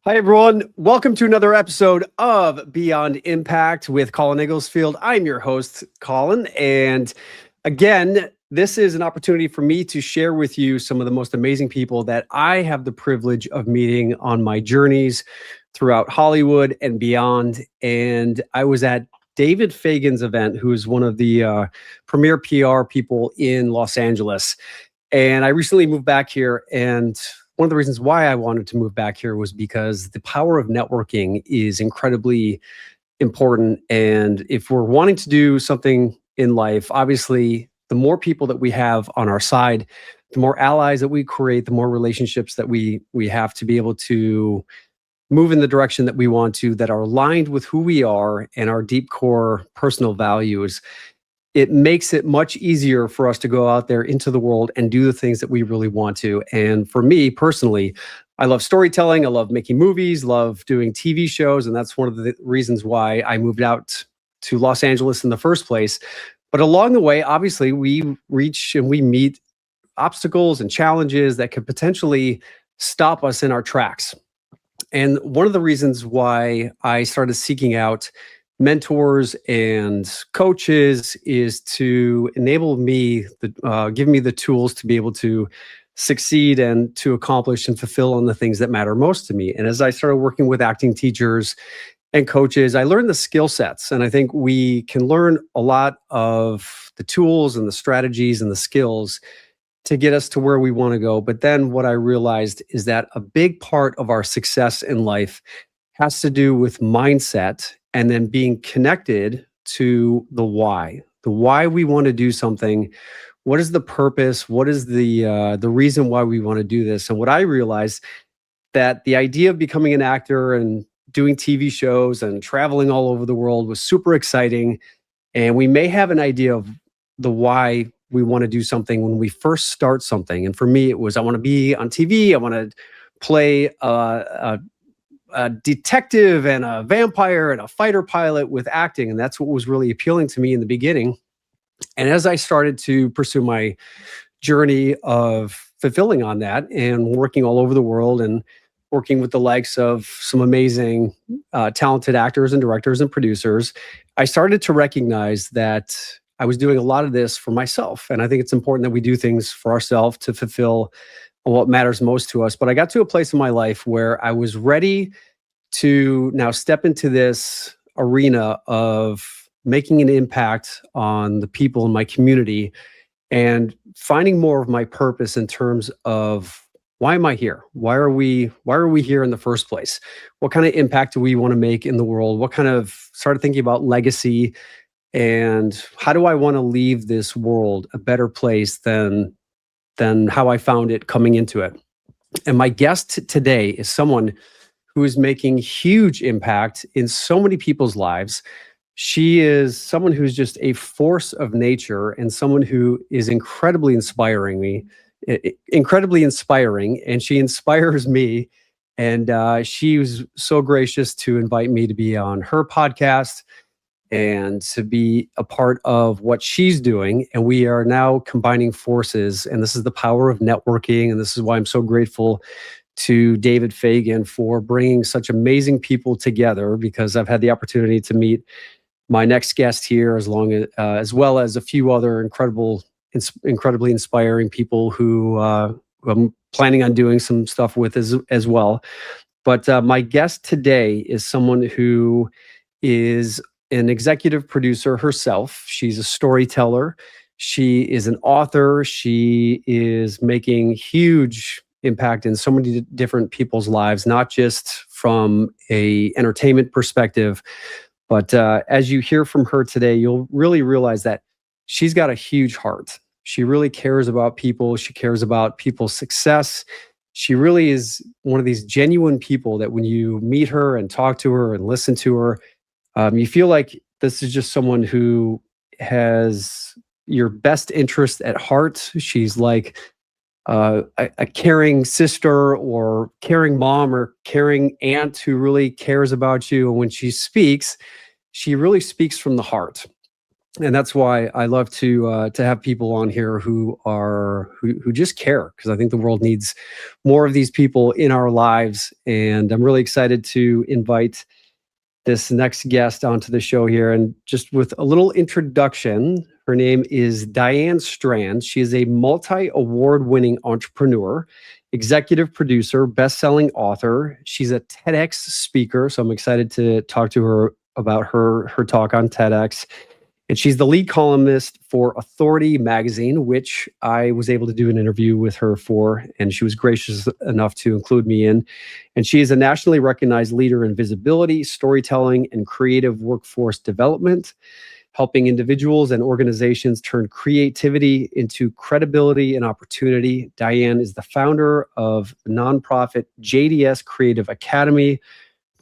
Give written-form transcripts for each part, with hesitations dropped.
Hi, everyone. Welcome to another episode of Beyond Impact with Colin Egglesfield. I'm your host, Colin. And again, this is an opportunity for me to share with you some of the most amazing people that I have the privilege of meeting on my journeys throughout Hollywood and beyond. And I was at David Fagan's event, who is one of the premier PR people in Los Angeles. And I recently moved back here, and one of the reasons why I wanted to move back here was because the power of networking is incredibly important. And if we're wanting to do something in life, obviously, the more people that we have on our side, the more allies that we create, the more relationships that we have to be able to move in the direction that we want to, that are aligned with who we are and our deep core personal values. It makes it much easier for us to go out there into the world and do the things that we really want to. And for me personally, I love storytelling. I love making movies, love doing TV shows. And that's one of the reasons why I moved out to Los Angeles in the first place. But along the way, obviously, we reach and we meet obstacles and challenges that could potentially stop us in our tracks. And one of the reasons why I started seeking out mentors and coaches is to enable me, give me the tools to be able to succeed and to accomplish and fulfill on the things that matter most to me. And as I started working with acting teachers and coaches, I learned the skill sets. And I think we can learn a lot of the tools and the strategies and the skills to get us to where we want to go. But then what I realized is that a big part of our success in life has to do with mindset, and then being connected to the why we want to do something. What is the purpose? What is the reason why we want to do this? And what I realized, that the idea of becoming an actor and doing TV shows and traveling all over the world was super exciting. And we may have an idea of the why we want to do something when we first start something. And for me, it was, I want to be on TV. I want to play a detective and a vampire and a fighter pilot with acting. And that's what was really appealing to me in the beginning. And as I started to pursue my journey of fulfilling on that and working all over the world and working with the likes of some amazing, talented actors and directors and producers, I started to recognize that I was doing a lot of this for myself. And I think it's important that we do things for ourselves to fulfill what matters most to us. But I got to a place in my life where I was ready to now step into this arena of making an impact on the people in my community and finding more of my purpose in terms of, why am I here? Why are we here in the first place? What kind of impact do we want to make in the world? Started thinking about legacy, and how do I want to leave this world a better place than how I found it coming into it. And my guest today is someone who is making huge impact in so many people's lives. She is someone who's just a force of nature and someone who is incredibly inspiring, and she inspires me. And she was so gracious to invite me to be on her podcast and to be a part of what she's doing. And we are now combining forces. And this is the power of networking. And this is why I'm so grateful to David Fagan for bringing such amazing people together, because I've had the opportunity to meet my next guest here, as well as a few other incredibly inspiring people who I'm planning on doing some stuff with as well. But my guest today is someone who is an executive producer herself. She's a storyteller. She is an author. She is making huge impact in so many different people's lives, not just from a entertainment perspective, but as you hear from her today, you'll really realize that she's got a huge heart. She really cares about people. She cares about people's success. She really is one of these genuine people that when you meet her and talk to her and listen to her, you feel like this is just someone who has your best interest at heart. She's like a caring sister or caring mom or caring aunt who really cares about you. And when she speaks, she really speaks from the heart. And that's why I love to have people on here who just care, because I think the world needs more of these people in our lives. And I'm really excited to invite this next guest onto the show here. And just with a little introduction, her name is Diane Strand. She is a multi-award-winning entrepreneur, executive producer, best-selling author. She's a TEDx speaker, so I'm excited to talk to her about her talk on TEDx. And she's the lead columnist for Authority magazine, which I was able to do an interview with her for, and she was gracious enough to include me in. And she is a nationally recognized leader in visibility, storytelling, and creative workforce development, helping individuals and organizations turn creativity into credibility and opportunity. Diane is the founder of the nonprofit JDS Creative Academy,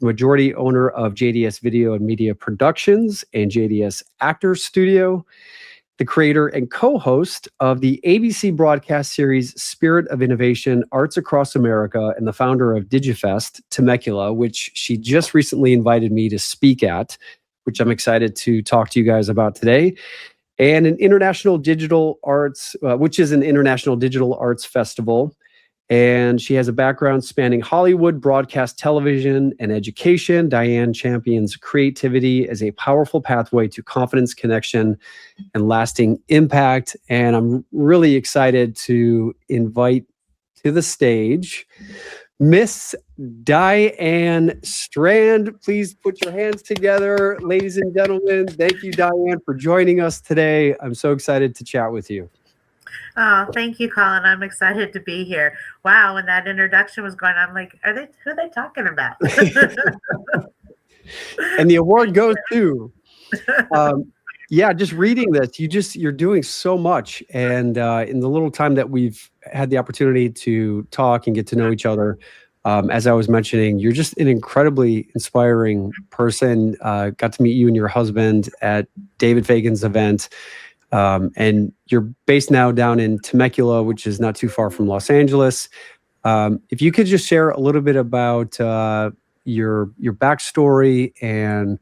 majority owner of JDS Video and Media Productions and JDS Actors Studio, the creator and co-host of the ABC broadcast series Spirit of Innovation, Arts Across America, and the founder of DigiFest Temecula, which she just recently invited me to speak at, which I'm excited to talk to you guys about today. And an international digital arts, which is an international digital arts festival. And she has a background spanning Hollywood, broadcast television, and education. Diane champions creativity as a powerful pathway to confidence, connection, and lasting impact. And I'm really excited to invite to the stage Miss Diane Strand. Please put your hands together, ladies and gentlemen. Thank you, Diane, for joining us today. I'm so excited to chat with you. Oh, thank you, Colin. I'm excited to be here. Wow, when that introduction was going on, I'm like, who are they talking about? And the award goes to, yeah, just reading this, you're doing so much. And in the little time that we've had the opportunity to talk and get to know each other, as I was mentioning, you're just an incredibly inspiring person. Got to meet you and your husband at David Fagan's event. And you're based now down in Temecula, which is not too far from Los Angeles. If you could just share a little bit about your backstory, and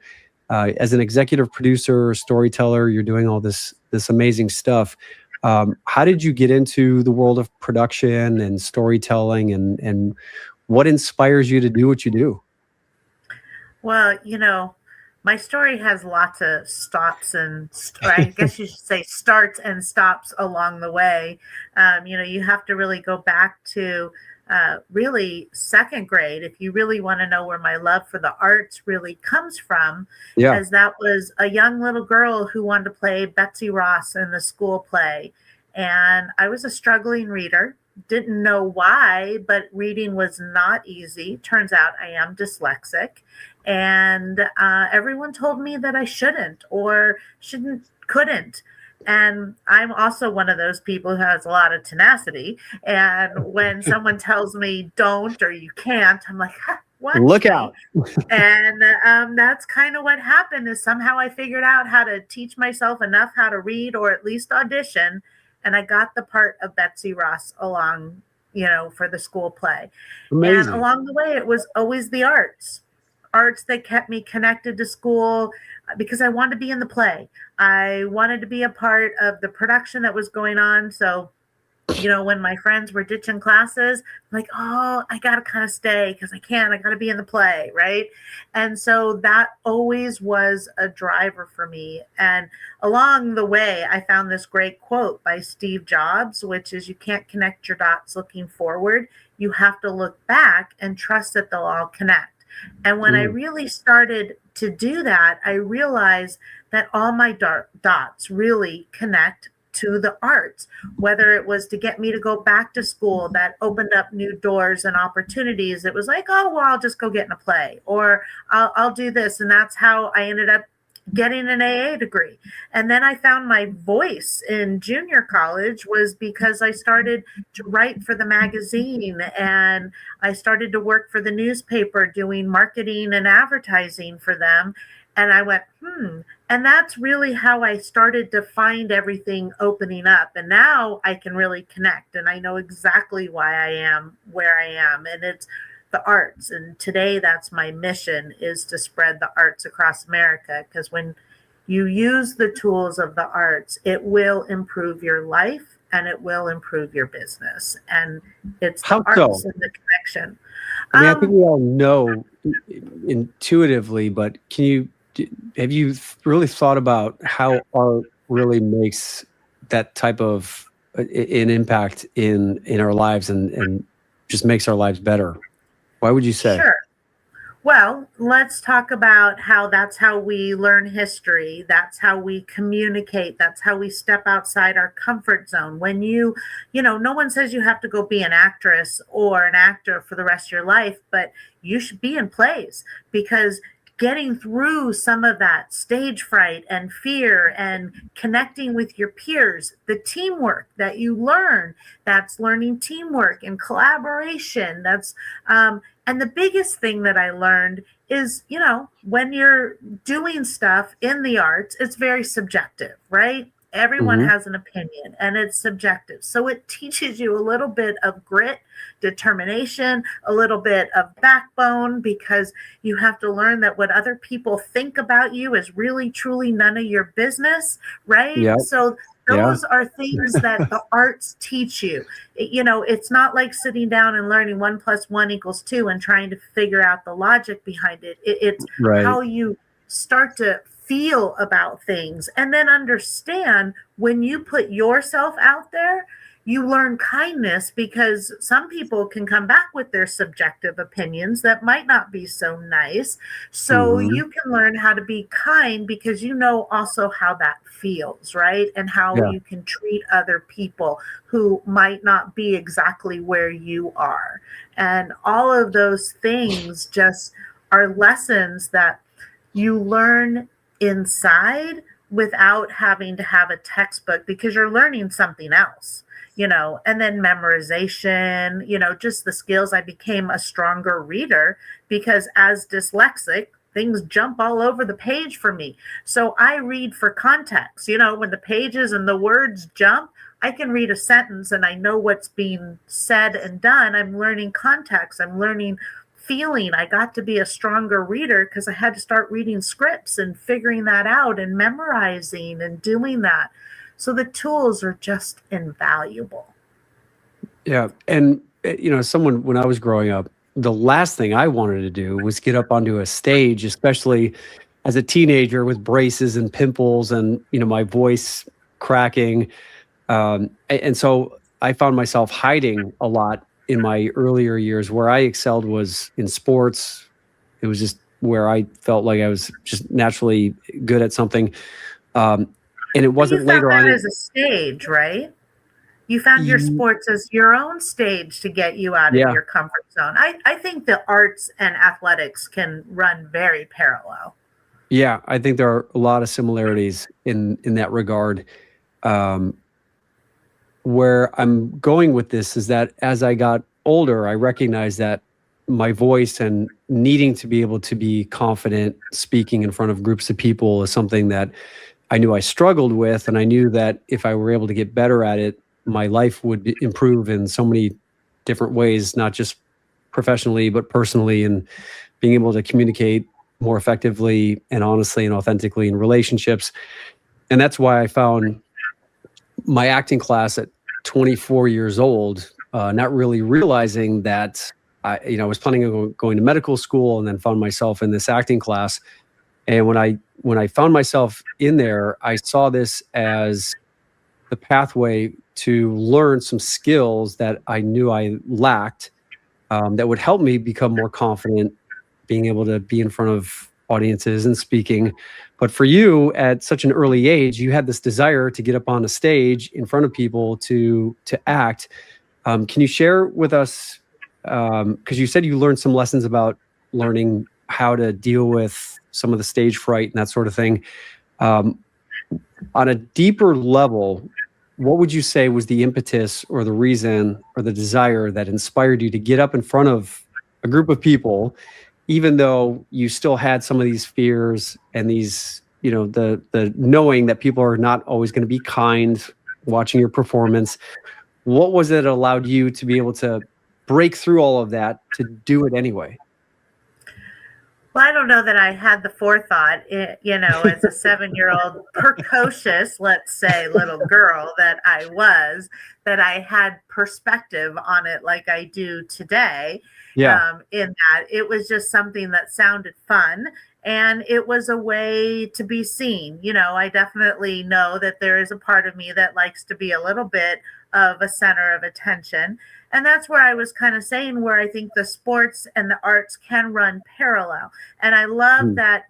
as an executive producer, storyteller, you're doing all this amazing stuff. How did you get into the world of production and storytelling, and what inspires you to do what you do? Well, my story has lots of stops and I guess you should say starts and stops along the way. You have to really go back to really second grade if you really want to know where my love for the arts really comes from. Yeah. As that was a young little girl who wanted to play Betsy Ross in the school play. And I was a struggling reader. Didn't know why, but reading was not easy. Turns out I am dyslexic. And everyone told me that I shouldn't or couldn't. And I'm also one of those people who has a lot of tenacity. And when someone tells me don't or you can't, I'm like, look out. And that's kind of what happened, is somehow I figured out how to teach myself enough how to read or at least audition. And I got the part of Betsy Ross along, for the school play. Amazing. And along the way, it was always the arts that kept me connected to school, because I wanted to be in the play. I wanted to be a part of the production that was going on. So, when my friends were ditching classes, I'm like, oh, I got to kind of stay because I got to be in the play, right? And so that always was a driver for me. And along the way, I found this great quote by Steve Jobs, which is, you can't connect your dots looking forward. You have to look back and trust that they'll all connect. And when I really started to do that, I realized that all my dots really connect to the arts, whether it was to get me to go back to school, that opened up new doors and opportunities. It was like, oh, well, I'll just go get in a play, or I'll do this. And that's how I ended up getting an AA degree. And then I found my voice in junior college was because I started to write for the magazine, and I started to work for the newspaper doing marketing and advertising for them. And I went, and that's really how I started to find everything opening up. And now I can really connect, and I know exactly why I am where I am. And it's the arts. And today that's my mission, is to spread the arts across America. Because when you use the tools of the arts, it will improve your life and it will improve your business. And it's the How arts so? and the connection. I mean, I think Um, we all know intuitively, but have you really thought about how art really makes that type of an impact in our lives and just makes our lives better? Why would you say? sure. Well, let's talk about how that's how we learn history. That's how we communicate. That's how we step outside our comfort zone. When no one says you have to go be an actress or an actor for the rest of your life, but you should be in plays because getting through some of that stage fright and fear and connecting with your peers, the teamwork that you learn, that's learning teamwork and collaboration. And the biggest thing that I learned is, when you're doing stuff in the arts, it's very subjective, right? Everyone Hmm. has an opinion and it's subjective. So it teaches you a little bit of grit, determination, a little bit of backbone, because you have to learn that what other people think about you is really, truly none of your business, right? Yeah, So yeah, those are things that the arts teach you. It's not like sitting down and learning 1 + 1 = 2 and trying to figure out the logic behind it. It's right. how you start to feel about things and then understand when you put yourself out there, you learn kindness because some people can come back with their subjective opinions that might not be so nice. So Hmm. you can learn how to be kind because you know also how that feels, right? And how Yeah, you can treat other people who might not be exactly where you are. And all of those things just are lessons that you learn inside without having to have a textbook because you're learning something else, and then memorization, just the skills. I became a stronger reader because as dyslexic, things jump all over the page for me. So I read for context, when the pages and the words jump, I can read a sentence and I know what's being said and done. I'm learning context. I'm learning feeling. I got to be a stronger reader because I had to start reading scripts and figuring that out and memorizing and doing that. So the tools are just invaluable. yeah. And someone when I was growing up, the last thing I wanted to do was get up onto a stage, especially as a teenager with braces and pimples and my voice cracking. And so I found myself hiding a lot in my earlier years. Where I excelled was in sports. It was just where I felt like I was just naturally good at something. Um, and it But you wasn't found later that on. as a stage, right? You found your sports as your own stage to get you out of Yeah, your comfort zone. I think the arts and athletics can run very parallel. yeah. I think there are a lot of similarities in that regard. Um, where I'm going with this is that as I got older, I recognized that my voice and needing to be able to be confident speaking in front of groups of people is something that I knew I struggled with. And I knew that if I were able to get better at it, my life would improve in so many different ways, not just professionally, but personally, and being able to communicate more effectively and honestly and authentically in relationships. And that's why I found my acting class at 24 years old, not really realizing that I was planning on going to medical school, and then found myself in this acting class. And when I found myself in there, I saw this as the pathway to learn some skills that I knew I lacked, that would help me become more confident, being able to be in front of audiences and speaking. But for you, at such an early age, you had this desire to get up on a stage in front of people to act. Can you share with us? Because you said you learned some lessons about learning how to deal with some of the stage fright and that sort of thing. Um, on a deeper level, what would you say was the impetus or the reason or the desire that inspired you to get up in front of a group of people, even though you still had some of these fears and these, the knowing that people are not always going to be kind watching your performance? What was it that allowed you to be able to break through all of that to do it anyway? Well, I don't know that I had the forethought, as a 7-year-old precocious, let's say, little girl that I was, that I had perspective on it like I do today. Yeah. In that it was just something that sounded fun, and it was a way to be seen. I definitely know that there is a part of me that likes to be a little bit of a center of attention. And that's where I was kind of saying where I think the sports and the arts can run parallel. And I love Mm. that,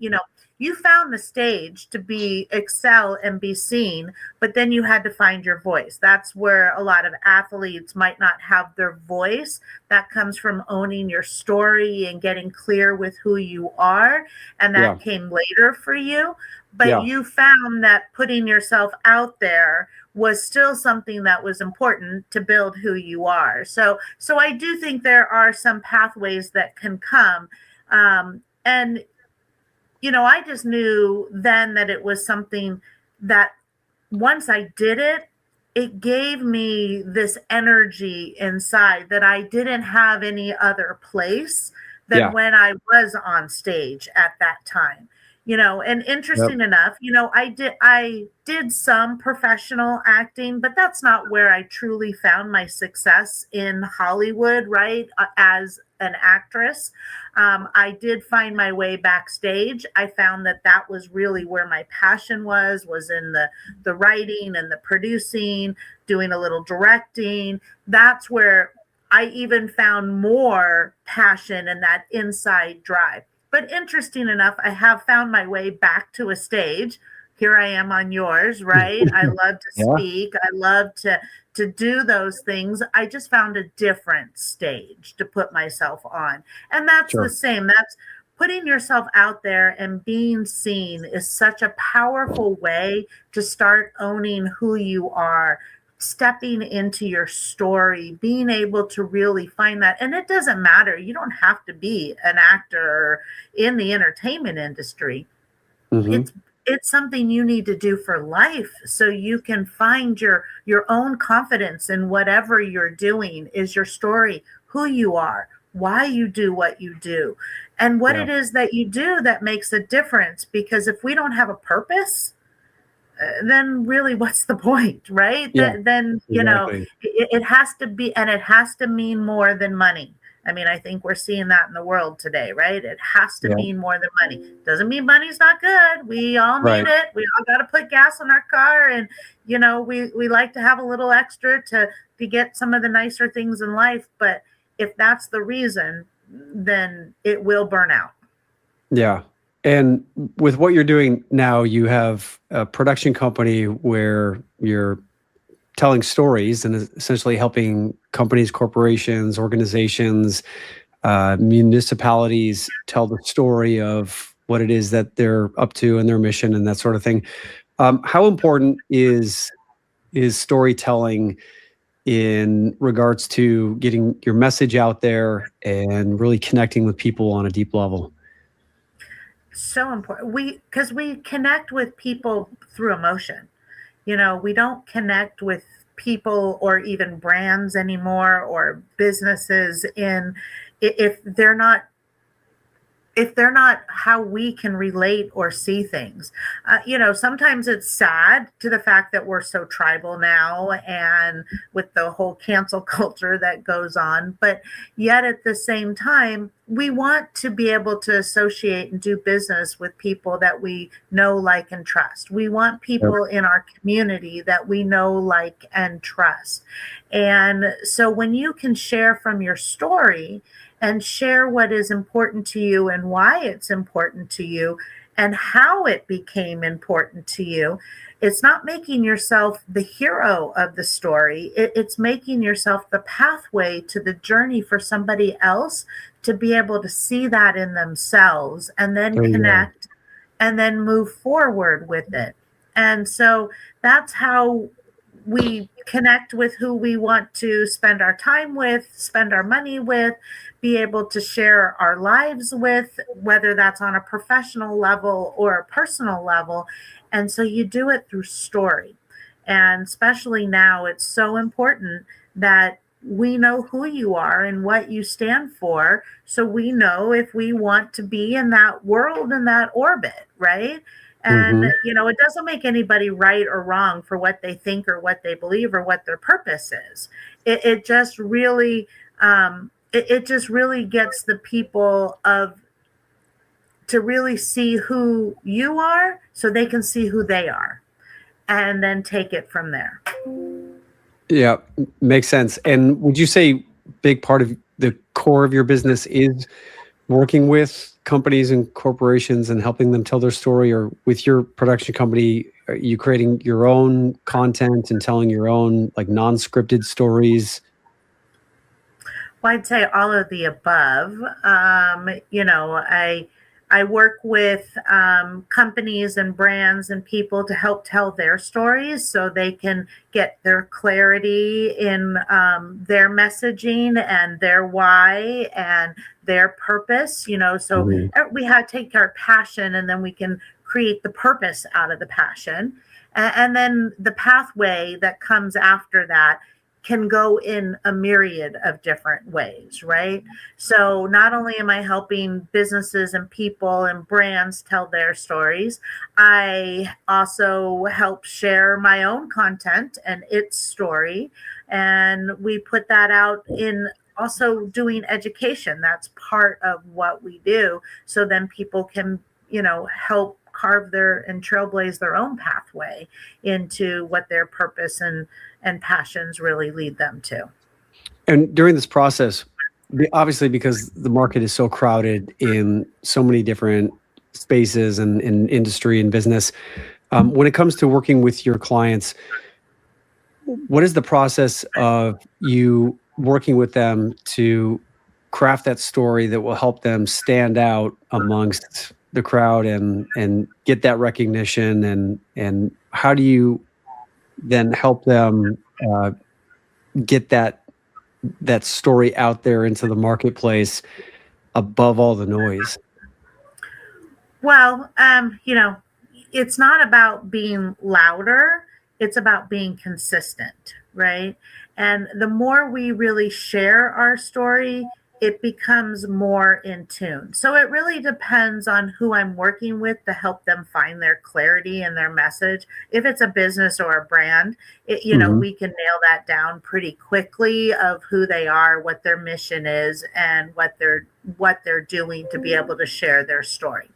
you found the stage to be excel and be seen, but then you had to find your voice. That's where a lot of athletes might not have their voice. That comes from owning your story and getting clear with who you are. And Yeah. that came later for you. But Yeah. you found that putting yourself out there was still something that was important to build who you are. So I do think there are some pathways that can come. And I just knew then that it was something that once I did it, it gave me this energy inside that I didn't have any other place than Yeah. when I was on stage at that time. And Yep. interesting enough, I did some professional acting, but that's not where I truly found my success in Hollywood, right? As an actress. I did find my way backstage. I found that that was really where my passion was in the writing and the producing, doing a little directing. That's where I even found more passion and that inside drive. But interesting enough, I have found my way back to a stage. Here I am on yours, right? I love to Yeah. speak. I love to do those things. I just found a different stage to put myself on. And that's the Sure. same. That's putting yourself out there and being seen is such a powerful way to start owning who you are, stepping into your story, being able to really find that. And it doesn't matter. You don't have to be an actor in the entertainment industry. Hmm. It's something you need to do for life so you can find your own confidence in whatever you're doing. Is your story who you are, why you do what you do, and what Yeah. it is that you do that makes a difference. Because if we don't have a purpose, then really what's the point, right? Yeah. Then Exactly. it has to be, and it has to mean more than money. I mean, I think we're seeing that in the world today, right? It has to Yeah. mean more than money. Doesn't mean money's not good. We all need Right. it. We all got to put gas in our car, and we like to have a little extra to get some of the nicer things in life. But if that's the reason, then it will burn out. Yeah. And with what you're doing now, you have a production company where you're telling stories and essentially helping companies, corporations, organizations, municipalities tell the story of what it is that they're up to and their mission and that sort of thing. How important is storytelling in regards to getting your message out there and really connecting with people on a deep level? So important. Because we connect with people through emotion. We don't connect with people or even brands anymore, or businesses in if they're not how we can relate or see things. Sometimes it's sad to the fact that we're so tribal now, and with the whole cancel culture that goes on. But yet at the same time, we want to be able to associate and do business with people that we know, like, and trust. We want Yep. people in our community that we know, like, and trust. And so when you can share from your story and share what is important to you and why it's important to you and how it became important to you, it's not making yourself the hero of the story. It's making yourself the pathway to the journey for somebody else to be able to see that in themselves and then There you go. connect and then move forward with it. And so that's how we connect with who we want to spend our time with, spend our money with, be able to share our lives with, whether that's on a professional level or a personal level. And so you do it through story. And especially now, it's so important that we know who you are and what you stand for. So we know if we want to be in that world, in that orbit, right? And, Mm-hmm. it doesn't make anybody right or wrong for what they think or what they believe or what their purpose is. It just really, it just really gets the people to really see who you are so they can see who they are and then take it from there. Yeah, makes sense. And would you say big part of the core of your business is working with companies and corporations and helping them tell their story, or with your production company, are you creating your own content and telling your own like non-scripted stories? Well, I'd say all of the above. I work with companies and brands and people to help tell their stories so they can get their clarity in their messaging and their why and their purpose. So Mhm. we have to take our passion and then we can create the purpose out of the passion. And then the pathway that comes after that can go in a myriad of different ways, right? So not only am I helping businesses and people and brands tell their stories, I also help share my own content and its story. And we put that out in also doing education. That's part of what we do. So then people can, help carve their and trailblaze their own pathway into what their purpose and passions really lead them to. And during this process, obviously, because the market is so crowded in so many different spaces and in industry and business, when it comes to working with your clients, what is the process of you working with them to craft that story that will help them stand out amongst the crowd and get that recognition, and how do you then help them get that story out there into the marketplace above all the noise? Well, it's not about being louder, it's about being consistent, right? And the more we really share our story, it becomes more in tune. So it really depends on who I'm working with to help them find their clarity and their message. If it's a business or a brand, Hmm. we can nail that down pretty quickly of who they are, what their mission is, and what they're doing to be able to share their story.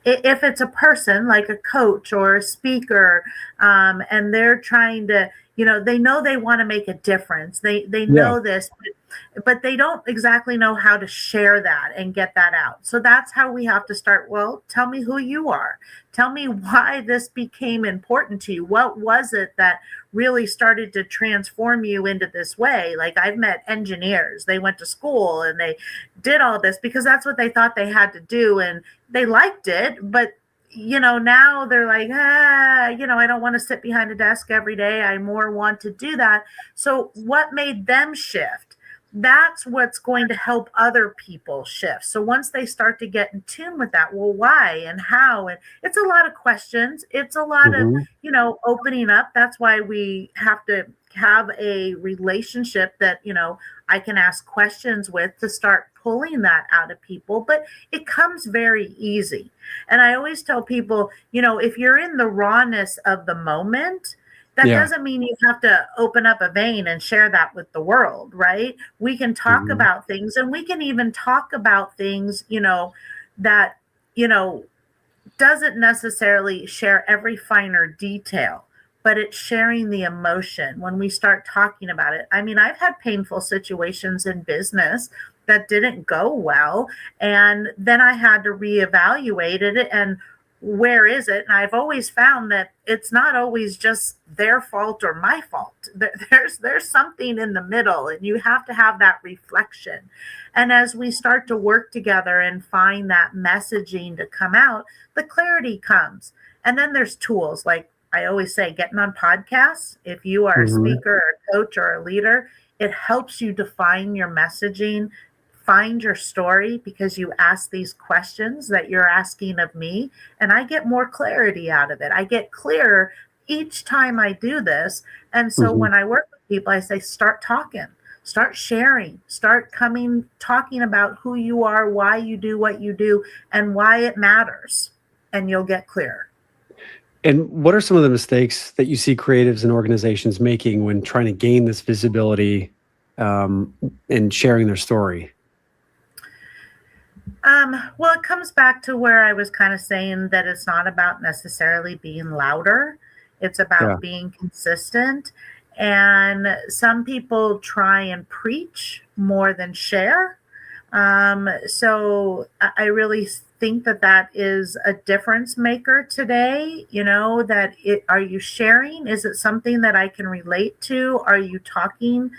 If it's a person like a coach or a speaker, and they're trying to, they know they want to make a difference, they Yeah. know this, but they don't exactly know how to share that and get that out. So that's how we have to start. Well, tell me who you are. Tell me why this became important to you. What was it that really started to transform you into this way? Like, I've met engineers, they went to school and they did all this because that's what they thought they had to do. And they liked it, but now they're like, I don't want to sit behind a desk every day. I more want to do that. So what made them shift? That's what's going to help other people shift. So once they start to get in tune with that, well, why and how? And it's a lot of questions. It's a lot of, Hmm. opening up. That's why we have to have a relationship that, I can ask questions with to start pulling that out of people. But it comes very easy. And I always tell people, if you're in the rawness of the moment, that Yeah. doesn't mean you have to open up a vein and share that with the world, right? We can talk Hmm. about things, and we can even talk about things, that, you know, doesn't necessarily share every finer detail, but it's sharing the emotion when we start talking about it. I mean, I've had painful situations in business that didn't go well, and then I had to reevaluate it and where is it? And I've always found that it's not always just their fault or my fault. There's something in the middle, and you have to have that reflection. And as we start to work together and find that messaging to come out, the clarity comes. And then there's tools like I always say, getting on podcasts. If you are a Hmm. speaker or a coach or a leader, it helps you define your messaging, find your story because you ask these questions that you're asking of me, and I get more clarity out of it. I get clearer each time I do this. And so Hmm. when I work with people, I say, start talking. Start sharing, start talking about who you are, why you do what you do, and why it matters, and you'll get clear. And what are some of the mistakes that you see creatives and organizations making when trying to gain this visibility and sharing their story? Well, it comes back to where I was kind of saying that it's not about necessarily being louder. It's Yeah. about being consistent. And some people try and preach more than share. So I really think that that is a difference maker today. Are you sharing? Is it something that I can relate to? Are you talking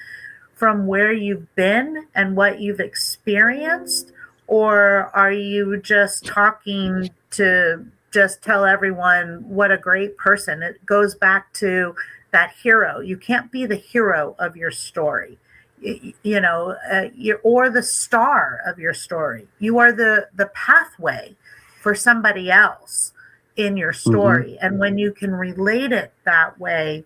from where you've been and what you've experienced? Or are you just talking to just tell everyone what a great person? It goes back to that hero. You can't be the hero of your story, or the star of your story. You are the pathway for somebody else in your story. And when you can relate it that way,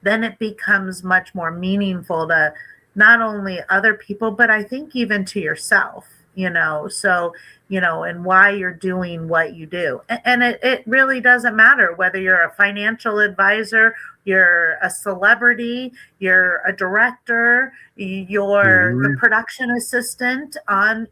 then it becomes much more meaningful to not only other people, but I think even to yourself, and why you're doing what you do. And it really doesn't matter whether you're a financial advisor, you're a celebrity, you're a director, you're the production assistant on,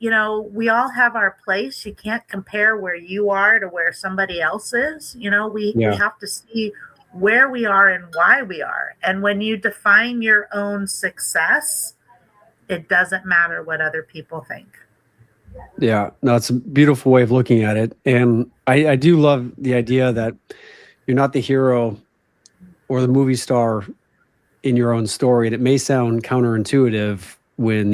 we all have our place. You can't compare where you are to where somebody else is. We have to see where we are and why we are. And when you define your own success, it doesn't matter what other people think. Yeah, no, it's a beautiful way of looking at it. And I do love the idea that you're not the hero or the movie star in your own story. And it may sound counterintuitive when,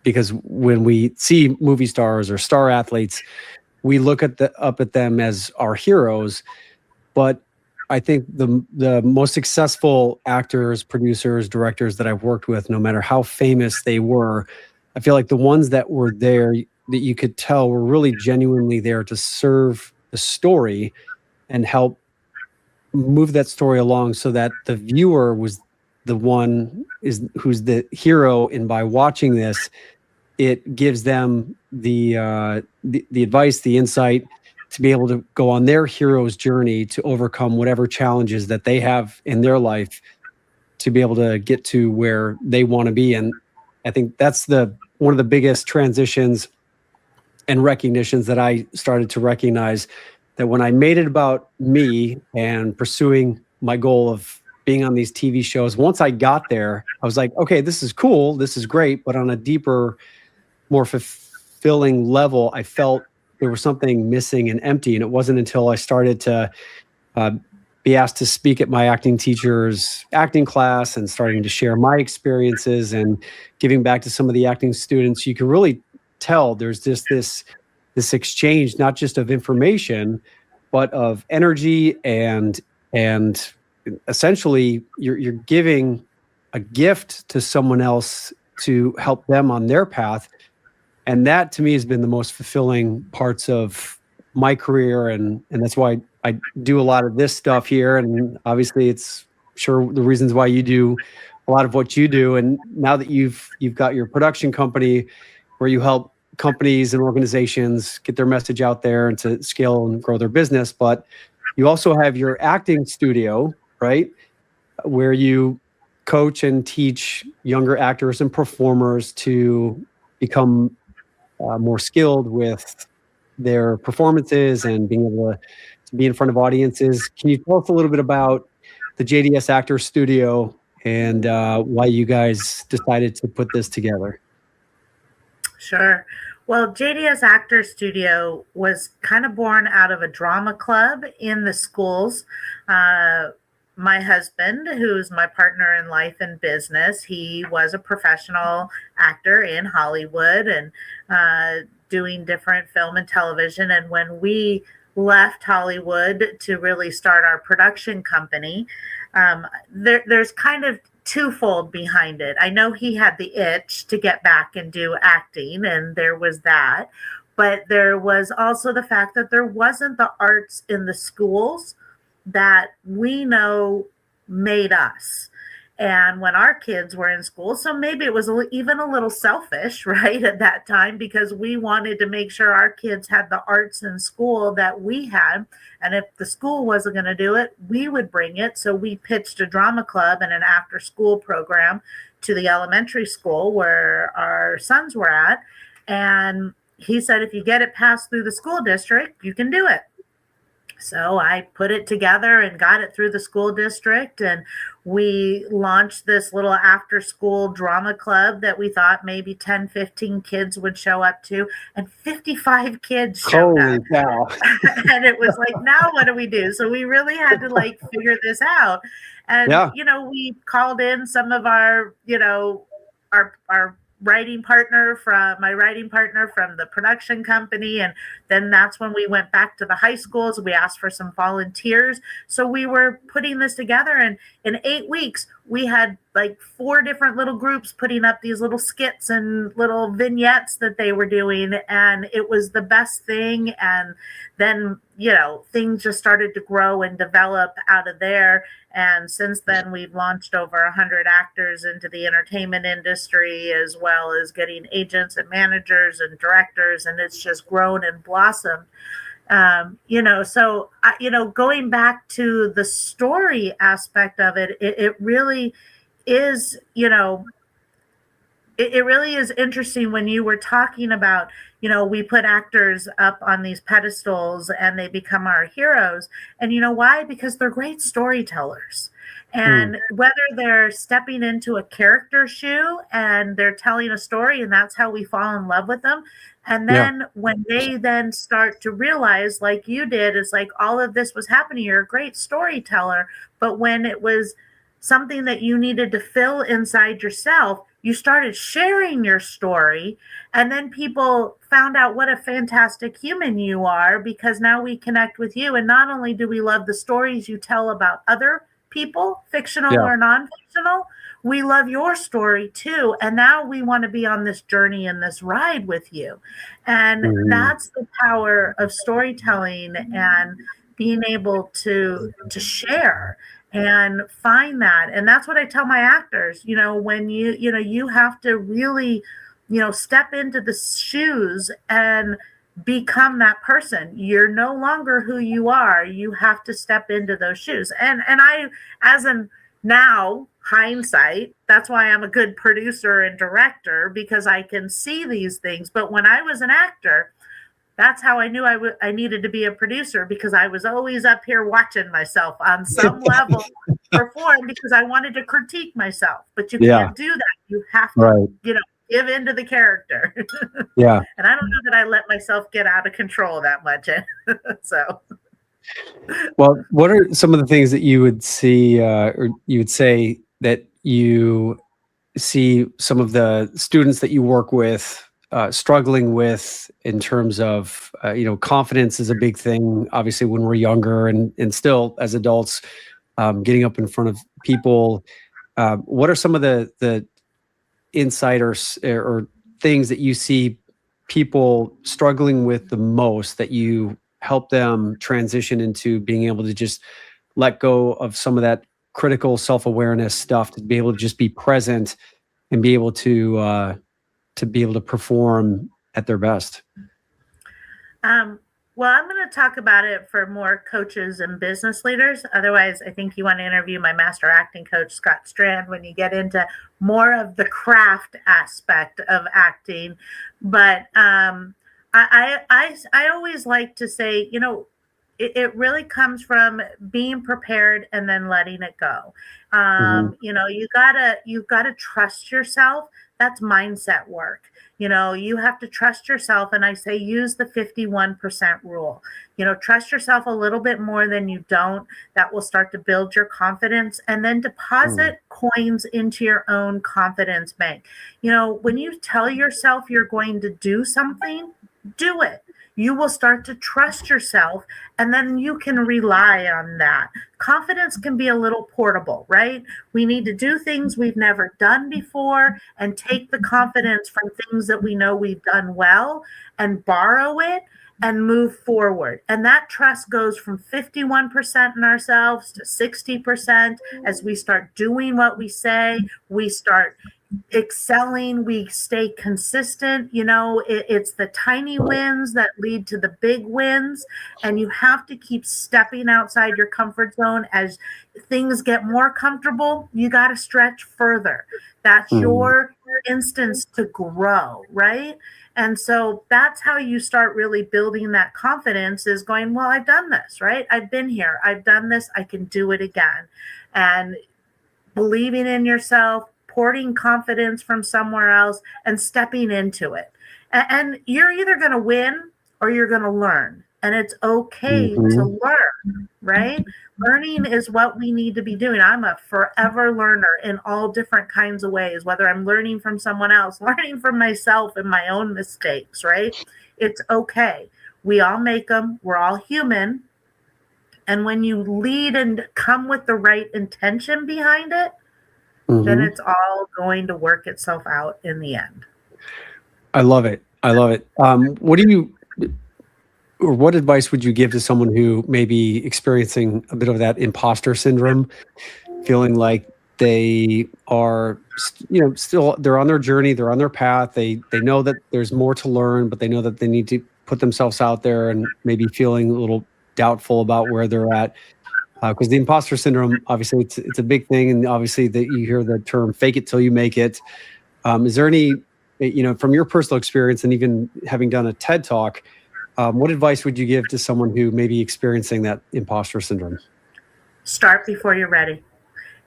because when we see movie stars or star athletes, we look up at them as our heroes. But I think the most successful actors, producers, directors that I've worked with, no matter how famous they were, I feel like the ones that were there that you could tell were really genuinely there to serve the story and help move that story along so that the viewer was the one who's the hero. And by watching this, it gives them the advice, the insight to be able to go on their hero's journey to overcome whatever challenges that they have in their life to be able to get to where they want to be. And I think that's one of the biggest transitions and recognitions that I started to recognize, that when I made it about me and pursuing my goal of being on these TV shows, once I got there, I was like, okay, this is cool, this is great, but on a deeper, more fulfilling level, I felt there was something missing and empty. And it wasn't until I started to be asked to speak at my acting teacher's acting class and starting to share my experiences and giving back to some of the acting students, you can really tell there's just this exchange, not just of information, but of energy and essentially you're giving a gift to someone else to help them on their path. And that to me has been the most fulfilling parts of my career. And that's why I do a lot of this stuff here. And obviously it's sure the reasons why you do a lot of what you do. And now that you've got your production company where you help companies and organizations get their message out there and to scale and grow their business, but you also have your acting studio, right? Where you coach and teach younger actors and performers to become more skilled with their performances and being able to be in front of audiences. Can you tell us a little bit about the JDS Actor Studio and why you guys decided to put this together? Sure. Well, JDS Actor Studio was kind of born out of a drama club in the schools. My husband, who's my partner in life and business, he was a professional actor in Hollywood and doing different film and television. And when we left Hollywood to really start our production company, there's kind of twofold behind it. I know he had the itch to get back and do acting, and there was that. But there was also the fact that there wasn't the arts in the schools that we know made us. and when our kids were in school. So maybe it was even a little selfish, right, at that time, because we wanted to make sure our kids had the arts in school that we had. And if the school wasn't going to do it, we would bring it. So we pitched a drama club and an after school program to the elementary school where our sons were at. And he said, if you get it passed through the school district, you can do it. So I put it together and got it through the school district, and we launched this little after school drama club that we thought maybe 10, 15 kids would show up to, and 55 kids showed Holy up. cow. And it was like, now what do we do? So we really had to like figure this out. And, Yeah. we called in some of our, our writing partner from the production company. And then that's when we went back to the high schools. We asked for some volunteers. So we were putting this together, and in 8 weeks, we had like 4 different little groups putting up these little skits and little vignettes that they were doing. And it was the best thing. And then, things just started to grow and develop out of there. And since then, we've launched over 100 actors into the entertainment industry, as well as getting agents and managers and directors. And it's just grown and blossomed. So, going back to the story aspect of it, it really is, it really is interesting when you were talking about, we put actors up on these pedestals and they become our heroes. And you know why? Because they're great storytellers. And whether they're stepping into a character shoe and they're telling a story, and that's how we fall in love with them. And then when they then start to realize, like you did, it's like all of this was happening. You're a great storyteller. But when it was something that you needed to fill inside yourself, you started sharing your story, and then people found out what a fantastic human you are, because now we connect with you. And not only do we love the stories you tell about other people, fictional or non-fictional, we love your story too. And now we want to be on this journey and this ride with you. And that's the power of storytelling and being able to share and find that. And that's what I tell my actors, when you have to really, step into the shoes and become that person. You're no longer who you are. You have to step into those shoes. And I, as in now hindsight, that's why I'm a good producer and director, because I can see these things. But when I was an actor, that's how I knew I needed to be a producer, because I was always up here watching myself on some level perform, because I wanted to critique myself. But you can't do that. You have to, give into the character. And I don't know that I let myself get out of control that much. So. Well, what are some of the things that you would see, or you would say that you see some of the students that you work with struggling with in terms of, confidence is a big thing, obviously, when we're younger and still as adults, getting up in front of people. What are some of the insights or things that you see people struggling with the most, that you help them transition into being able to just let go of some of that critical self-awareness stuff, to be able to just be present and be able to perform at their best? Well, I'm going to talk about it for more coaches and business leaders. Otherwise, I think you want to interview my master acting coach, Scott Strand, when you get into more of the craft aspect of acting. But I always like to say, it really comes from being prepared and then letting it go. You gotta trust yourself. That's mindset work. You have to trust yourself. And I say, use the 51% rule. Trust yourself a little bit more than you don't. That will start to build your confidence, and then deposit coins into your own confidence bank. When you tell yourself you're going to do something, do it. you will start to trust yourself, and then you can rely on that. Confidence can be a little portable, right? We need to do things we've never done before and take the confidence from things that we know we've done well and borrow it and move forward. And that trust goes from 51% in ourselves to 60% as we start doing what we say, we start excelling, we stay consistent. It's the tiny wins that lead to the big wins, and you have to keep stepping outside your comfort zone. As things get more comfortable, you got to stretch further. That's your instance to grow, right? And so that's how you start really building that confidence, is going, well, I've done this, right? I've been here, I've done this, I can do it again. And believing in yourself, porting confidence from somewhere else, and stepping into it. And you're either going to win or you're going to learn. And it's okay to learn, right? Learning is what we need to be doing. I'm a forever learner in all different kinds of ways, whether I'm learning from someone else, learning from myself and my own mistakes, right? It's okay. We all make them. We're all human. And when you lead and come with the right intention behind it, then it's all going to work itself out in the end. I love it. I love it. What advice would you give to someone who may be experiencing a bit of that imposter syndrome, feeling like they are, still they're on their journey, they're on their path. They know that there's more to learn, but they know that they need to put themselves out there, and maybe feeling a little doubtful about where they're at. Because the imposter syndrome, obviously, it's a big thing, and obviously that you hear the term "fake it till you make it." Is there any, from your personal experience, and even having done a TED talk, what advice would you give to someone who may be experiencing that imposter syndrome? Start before you're ready.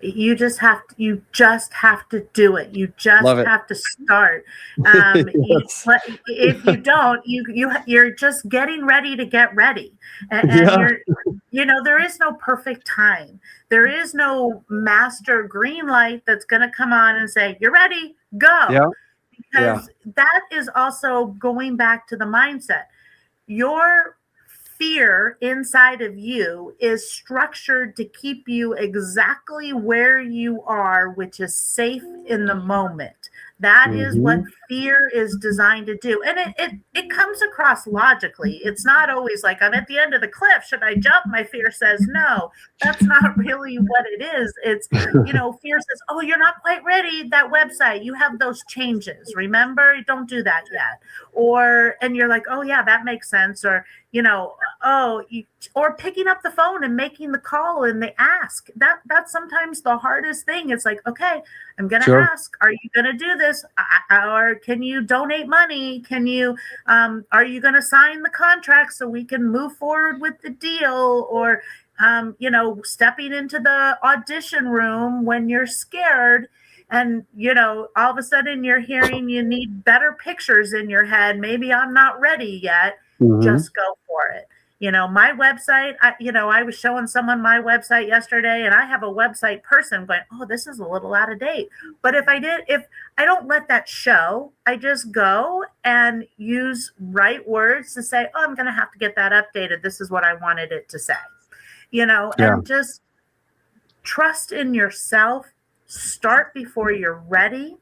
You just have to do it. You just have to start. Yes. If you don't, you're just getting ready to get ready, and there is no perfect time. There is no master green light that's going to come on and say, "You're ready, go." Yeah. Because that is also going back to the mindset. Your fear inside of you is structured to keep you exactly where you are, which is safe in the moment. That is what fear is designed to do. And it comes across logically. It's not always like, I'm at the end of the cliff, should I jump? My fear says no. That's not really what it is. It's, fear says, oh, you're not quite ready. That website, you have those changes. Remember, don't do that yet. And you're like, oh yeah, that makes sense. Or, or picking up the phone and making the call and the ask. That's sometimes the hardest thing. It's like, okay, I'm going to ask, are you going to do this? Or can you donate money? Can you, are you going to sign the contract so we can move forward with the deal? Or, stepping into the audition room when you're scared, and all of a sudden you're hearing you need better pictures in your head. Maybe I'm not ready yet. Just go for it. My website, I was showing someone my website yesterday, and I have a website person going, oh, this is a little out of date. But if I don't let that show, I just go and use right words to say, oh, I'm going to have to get that updated. This is what I wanted it to say, and just trust in yourself. Start before you're ready.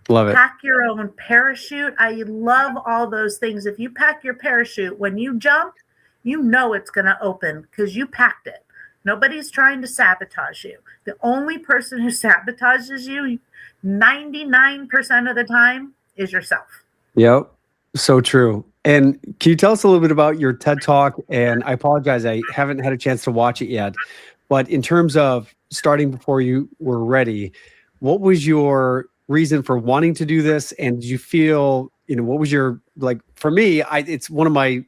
Love it. Pack your own parachute. I love all those things. If you pack your parachute, when you jump, it's going to open because you packed it. Nobody's trying to sabotage you. The only person who sabotages you 99% of the time is yourself. Yep. So true. And can you tell us a little bit about your TED Talk? And I apologize, I haven't had a chance to watch it yet. But in terms of starting before you were ready, what was your reason for wanting to do this? And did you feel, what was your, for me, it's one of my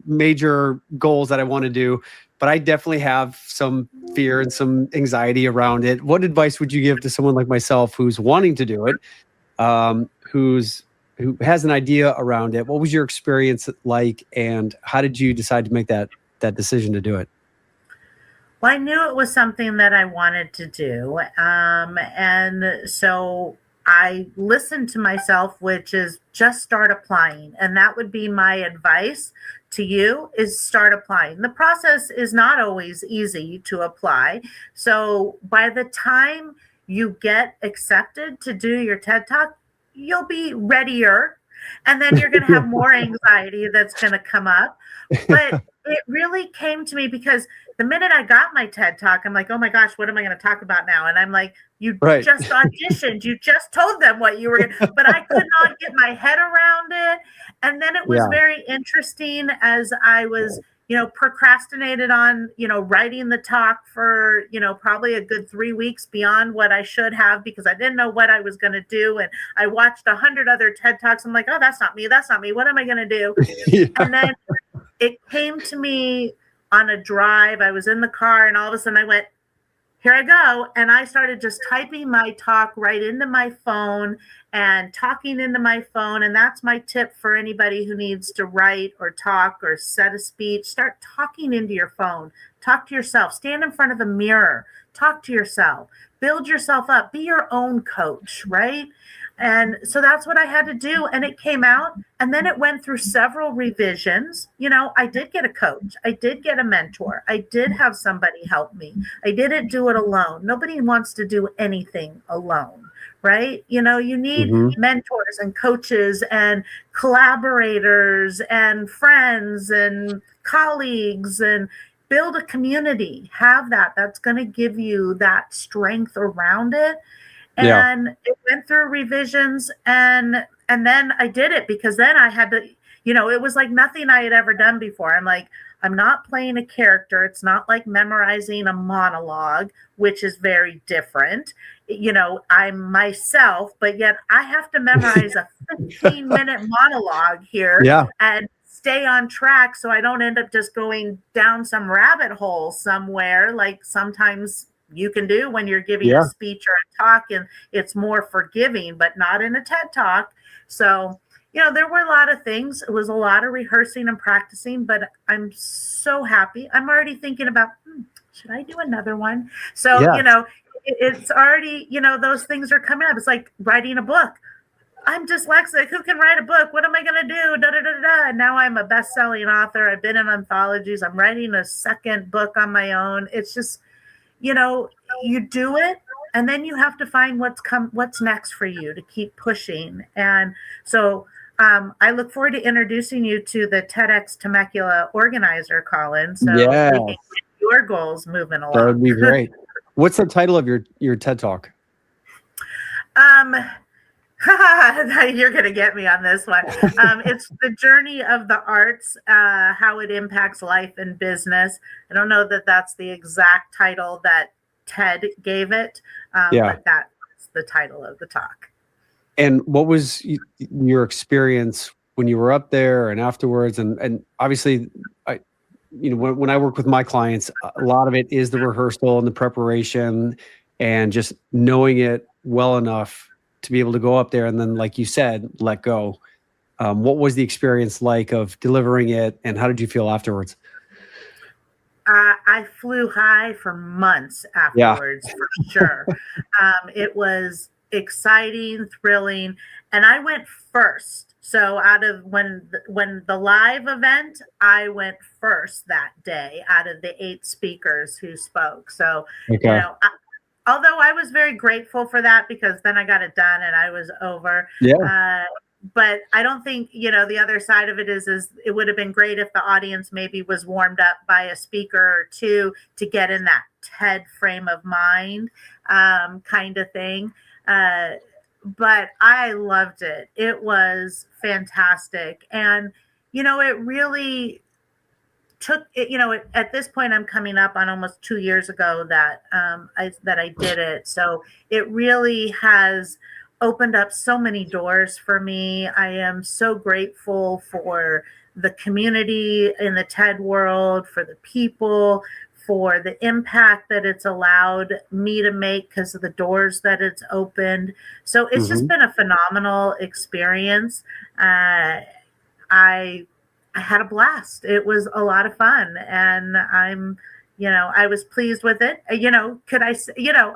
major goals that I want to do, but I definitely have some fear and some anxiety around it. What advice would you give to someone like myself who's wanting to do it, who has an idea around it? What was your experience like, and how did you decide to make that decision to do it? Well, I knew it was something that I wanted to do. And so I listened to myself, which is just start applying. And that would be my advice to you is start applying. The process is not always easy to apply. So by the time you get accepted to do your TED Talk, you'll be readier. And then you're going to have more anxiety that's going to come up. But it really came to me because the minute I got my TED Talk, I'm like, oh my gosh, what am I going to talk about now? And I'm like, you just auditioned. You just told them what you were going to, but I could not get my head around it. And then it was very interesting as I was, procrastinated on, writing the talk for, probably a good 3 weeks beyond what I should have because I didn't know what I was going to do. And I watched 100 other TED Talks. I'm like, oh, that's not me. That's not me. What am I going to do? And then it came to me on a drive. I was in the car and all of a sudden I went, here I go. And I started just typing my talk right into my phone and talking into my phone. And that's my tip for anybody who needs to write or talk or set a speech. Start talking into your phone. Talk to yourself. Stand in front of a mirror. Talk to yourself. Build yourself up. Be your own coach, right? And so that's what I had to do. And it came out. And then it went through several revisions. I did get a coach. I did get a mentor. I did have somebody help me. I didn't do it alone. Nobody wants to do anything alone, right? You need mentors and coaches and collaborators and friends and colleagues and build a community. Have that. That's going to give you that strength around it. And it went through revisions and then I did it because then I had to, it was like nothing I had ever done before. I'm like, I'm not playing a character. It's not like memorizing a monologue, which is very different. I'm myself, but yet I have to memorize a 15-minute monologue here and stay on track so I don't end up just going down some rabbit hole somewhere like sometimes you can do when you're giving a speech or a talk, and it's more forgiving, but not in a TED Talk. So, there were a lot of things. It was a lot of rehearsing and practicing, but I'm so happy. I'm already thinking about, should I do another one? So, it's already, those things are coming up. It's like writing a book. I'm dyslexic. Who can write a book? What am I going to do? Da, da, da, da. And now I'm a best-selling author. I've been in anthologies. I'm writing a second book on my own. It's just, you do it and then you have to find what's next for you to keep pushing. And so I look forward to introducing you to the TEDx Temecula organizer, Colin. So we can get your goals moving along. That would be great. What's the title of your TED Talk? You're going to get me on this one. It's the journey of the arts, how it impacts life and business. I don't know that that's the exact title that TED gave it, but that's the title of the talk. And what was your experience when you were up there and afterwards? And obviously, when I work with my clients, a lot of it is the rehearsal and the preparation and just knowing it well enough to be able to go up there and then, like you said, let go. What was the experience like of delivering it, and how did you feel afterwards? I flew high for months afterwards, for sure. It was exciting, thrilling, and I went first. So out of when the live event, I went first that day out of the 8 speakers who spoke. So, although I was very grateful for that because then I got it done and I was over. But I don't think, the other side of it is it would have been great if the audience maybe was warmed up by a speaker or two to get in that TED frame of mind kind of thing. But I loved it. It was fantastic. And, it really took it, at this point, I'm coming up on almost 2 years ago that I did it. So it really has opened up so many doors for me. I am so grateful for the community in the TED world, for the people, for the impact that it's allowed me to make because of the doors that it's opened. So it's just been a phenomenal experience. I had a blast. It was a lot of fun, and I was pleased with it. Could I,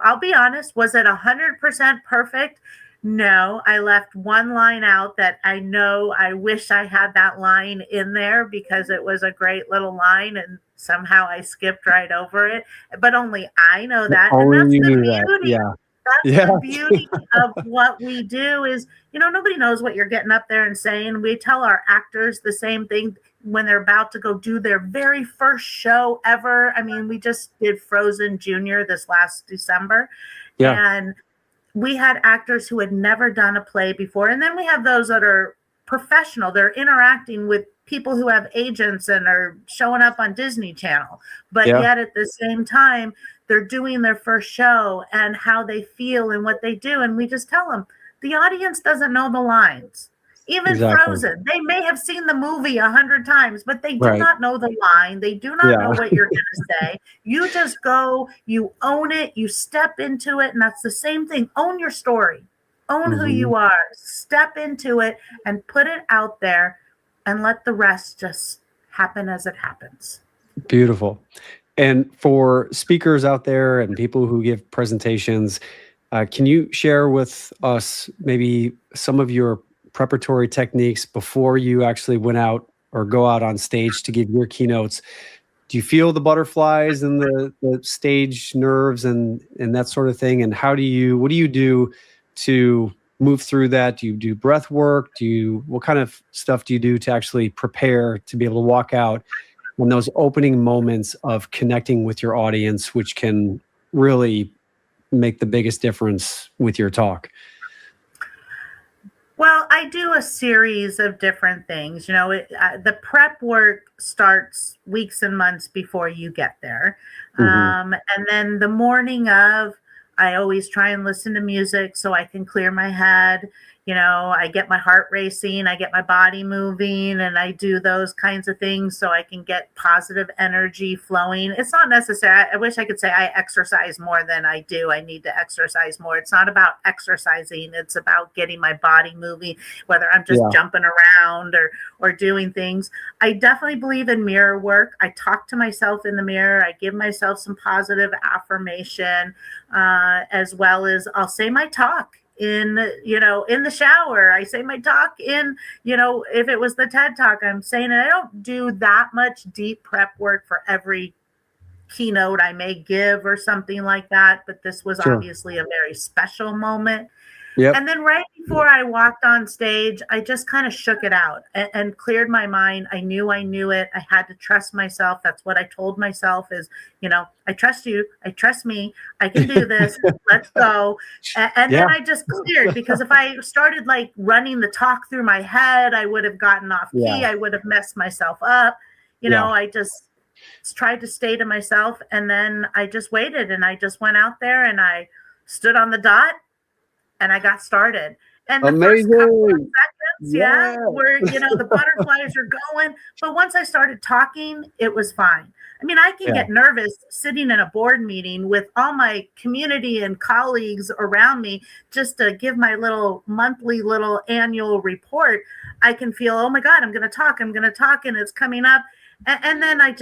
I'll be honest, was it 100% perfect? No, I left one line out that I know I wish I had that line in there because it was a great little line and somehow I skipped right over it. But only I know that. And Only that's you the knew that. beauty. Yeah. That's Yeah. the beauty of what we do is, nobody knows what you're getting up there and saying. We tell our actors the same thing when they're about to go do their very first show ever. I mean, we just did Frozen Junior this last December. Yeah. And we had actors who had never done a play before. And then we have those that are professional. They're interacting with people who have agents and are showing up on Disney Channel. But Yeah. yet at the same time, they're doing their first show and how they feel and what they do. And we just tell them the audience doesn't know the lines. Even Exactly. Frozen, they may have seen the movie 100 times, but they do Right. not know the line. They do not know what you're going to say. You just go, you own it, you step into it. And that's the same thing. Own your story, own who you are, step into it and put it out there and let the rest just happen as it happens. Beautiful. And for speakers out there and people who give presentations, can you share with us maybe some of your preparatory techniques before you actually went out or go out on stage to give your keynotes? Do you feel the butterflies and the stage nerves and that sort of thing? And what do you do to move through that? Do you do breath work? What kind of stuff do you do to actually prepare to be able to walk out in those opening moments of connecting with your audience, which can really make the biggest difference with your talk? Well, I do a series of different things. The prep work starts weeks and months before you get there. And then the morning of, I always try and listen to music so I can clear my head. I get my heart racing, I get my body moving, and I do those kinds of things so I can get positive energy flowing. It's not necessary. I wish I could say I exercise more than I do. I need to exercise more. It's not about exercising. It's about getting my body moving, whether I'm just jumping around or doing things. I definitely believe in mirror work. I talk to myself in the mirror. I give myself some positive affirmation, as well as I'll say my talk in the shower. I say my talk in, if it was the TED Talk, I'm saying it. I don't do that much deep prep work for every keynote I may give or something like that, but this was obviously a very special moment. Yep. And then right before I walked on stage, I just kind of shook it out and cleared my mind. I knew it. I had to trust myself. That's what I told myself is, I trust you. I trust me. I can do this. Let's go. And then I just cleared, because if I started like running the talk through my head, I would have gotten off key. I would have messed myself up. I just tried to stay to myself. And then I just waited and I just went out there and I stood on the dot. And I got started. And the first couple of seconds, where, the butterflies are going. But once I started talking, it was fine. I mean, I can get nervous sitting in a board meeting with all my community and colleagues around me just to give my monthly annual report. I can feel, oh my God, I'm going to talk, and it's coming up. And then I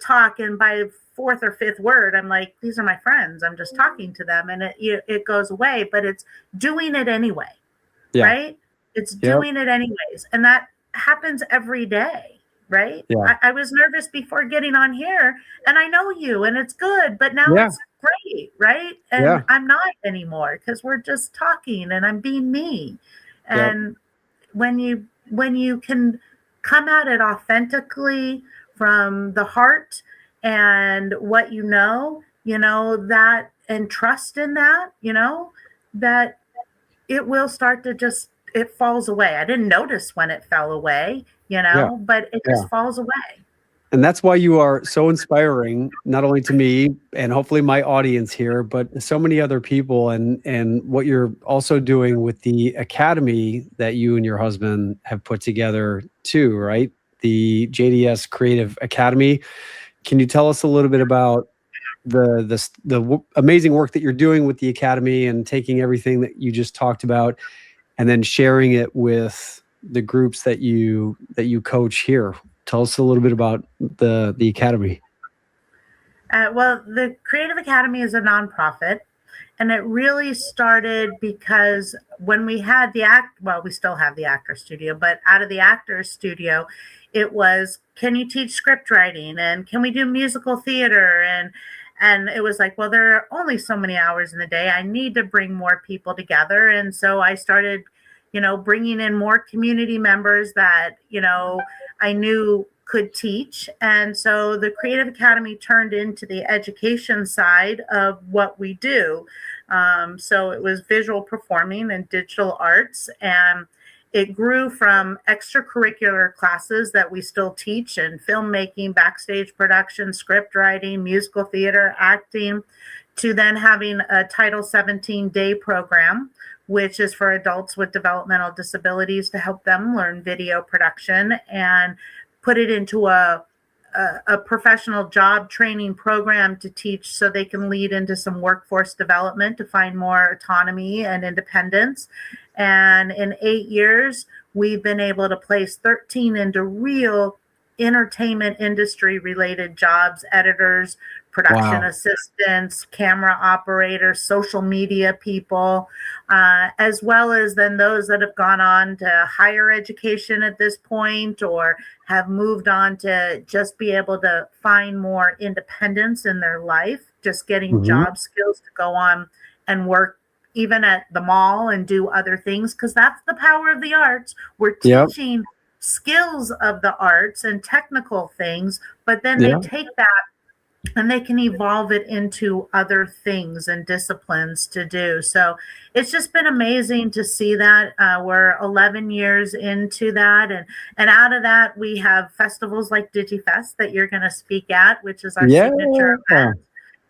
talk, and by fourth or fifth word, I'm like, these are my friends. I'm just talking to them, and it goes away, but it's doing it anyway, right? It's doing it anyways. And that happens every day, right? I was nervous before getting on here, and I know you, and it's good, but now it's great, right? And I'm not anymore because we're just talking and I'm being me. And when you can come at it authentically from the heart and what that, and trust in that, that it will start to it falls away. I didn't notice when it fell away, but it just falls away. And that's why you are so inspiring, not only to me and hopefully my audience here, but so many other people, and what you're also doing with the academy that you and your husband have put together too, right? The JDS Creative Academy. Can you tell us a little bit about the amazing work that you're doing with the academy and taking everything that you just talked about and then sharing it with the groups that you coach here? Tell us a little bit about the academy. Well, the Creative Academy is a nonprofit, And it really started because when we had we still have the actor studio, but out of the actor's studio, it was, can you teach script writing and can we do musical theater? And it was like, well, there are only so many hours in the day. I need to bring more people together. And so I started, bringing in more community members that, I knew could teach. And so the Creative Academy turned into the education side of what we do. So it was visual performing and digital arts. And it grew from extracurricular classes that we still teach in filmmaking, backstage production, script writing, musical theater, acting, to then having a Title 17 day program, which is for adults with developmental disabilities to help them learn video production and put it into a professional job training program to teach so they can lead into some workforce development to find more autonomy and independence. And in 8 years, we've been able to place 13 into real entertainment industry related jobs, editors, production assistants, camera operators, social media people, as well as then those that have gone on to higher education at this point or have moved on to just be able to find more independence in their life, just getting job skills to go on and work even at the mall and do other things, because that's the power of the arts. We're teaching skills of the arts and technical things, but then they take that and they can evolve it into other things and disciplines to do. So it's just been amazing to see that. We're 11 years into that. And out of that, we have festivals like DigiFest that you're going to speak at, which is our signature event.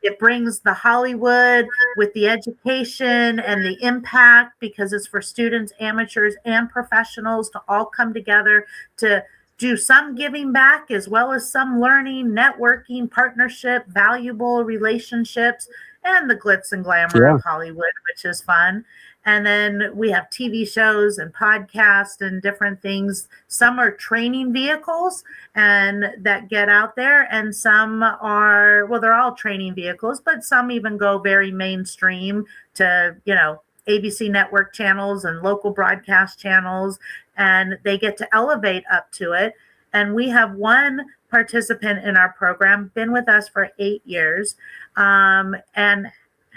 It brings the Hollywood with the education and the impact, because it's for students, amateurs, and professionals to all come together to do some giving back as well as some learning, networking, partnership, valuable relationships, and the glitz and glamour of Hollywood, which is fun. And then we have TV shows and podcasts and different things. Some are training vehicles and that get out there, and some are, well, they're all training vehicles, but some even go very mainstream to, ABC network channels and local broadcast channels, and they get to elevate up to it. And we have one participant in our program, been with us for 8 years, and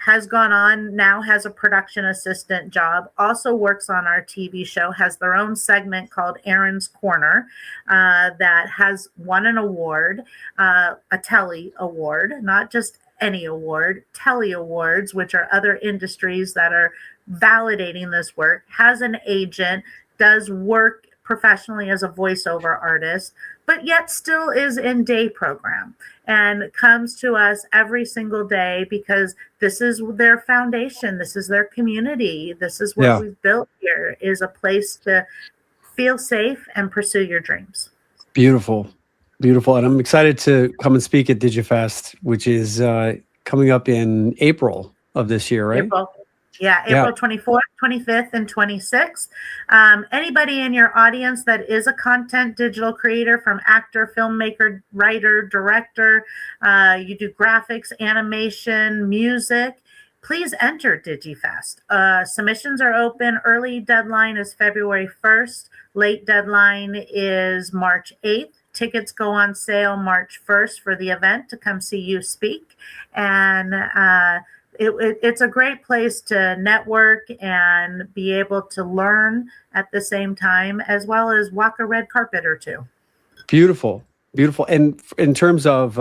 has gone on, now has a production assistant job, also works on our TV show, has their own segment called Aaron's Corner that has won an award, a Telly Award, not just any award, Telly Awards, which are other industries that are validating this work, has an agent, does work professionally as a voiceover artist, but yet still is in day program and comes to us every single day because this is their foundation. This is their community. This is what we've built here, is a place to feel safe and pursue your dreams. Beautiful. Beautiful. And I'm excited to come and speak at DigiFest, which is coming up in April of this year, right? April 24th, 25th, and 26th. Anybody in your audience that is a content digital creator, from actor, filmmaker, writer, director, you do graphics, animation, music, please enter DigiFest. Submissions are open. Early deadline is February 1st. Late deadline is March 8th. Tickets go on sale March 1st for the event to come see you speak. And it's a great place to network and be able to learn at the same time, as well as walk a red carpet or two. Beautiful. Beautiful. And in terms of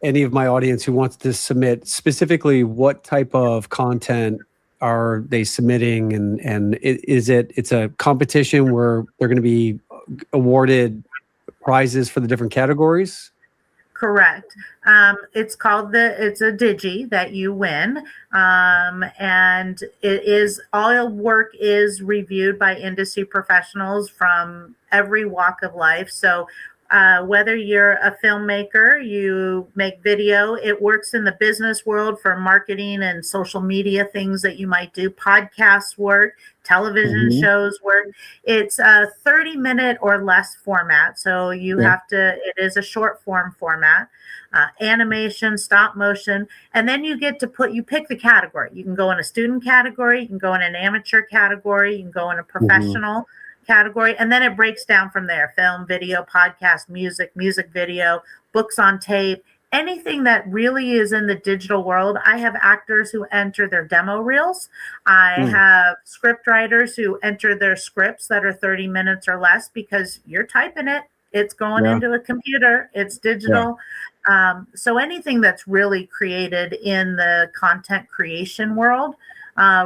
any of my audience who wants to submit, specifically, what type of content are they submitting? And it's a competition where they're going to be awarded prizes for the different categories? Correct. It's a digi that you win. And all work is reviewed by industry professionals from every walk of life. So Whether you're a filmmaker, you make video, it works in the business world for marketing and social media things that you might do. Podcasts work, television Hmm. shows work. It's a 30-minute or less format. So you Yeah. have to, it is a short form format. Animation, stop motion, and then you get to you pick the category. You can go in a student category, you can go in an amateur category, you can go in a Hmm. professional category, and then it breaks down from there: film, video, podcast, music video, books on tape, anything that really is in the digital world. I have actors who enter their demo reels. I Mm. have script writers who enter their scripts that are 30 minutes or less, because you're typing it, it's going Yeah. into a computer, it's Yeah. digital. So anything that's really created in the content creation world,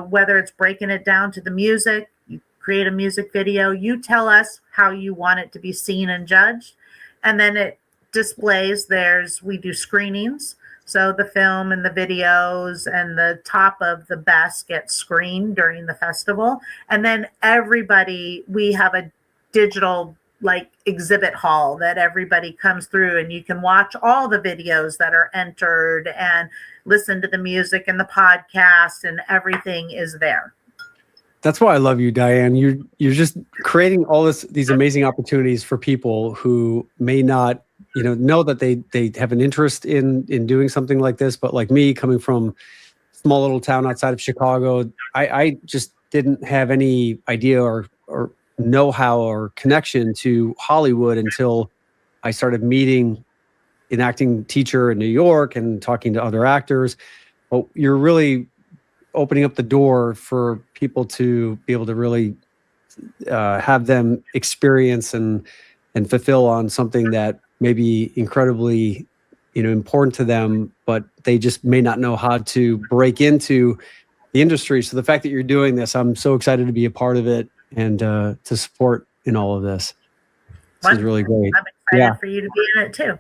whether it's breaking it down to the music, you create a music video, you tell us how you want it to be seen and judged, and then it displays. We do screenings. So the film and the videos and the top of the best get screened during the festival. And then we have a digital like exhibit hall that everybody comes through, and you can watch all the videos that are entered and listen to the music and the podcast, and everything is there. That's why I love you, Diane. You're just creating all these amazing opportunities for people who may not, know that they have an interest in doing something like this, but like me, coming from a small little town outside of Chicago, I just didn't have any idea or know-how or connection to Hollywood until I started meeting an acting teacher in New York and talking to other actors. But you're really opening up the door for people to be able to really have them experience and fulfill on something that may be incredibly important to them, but they just may not know how to break into the industry. So the fact that you're doing this, I'm so excited to be a part of it and to support in all of this. This is really Wonderful. great. I'm Yeah. excited for you to be in it too.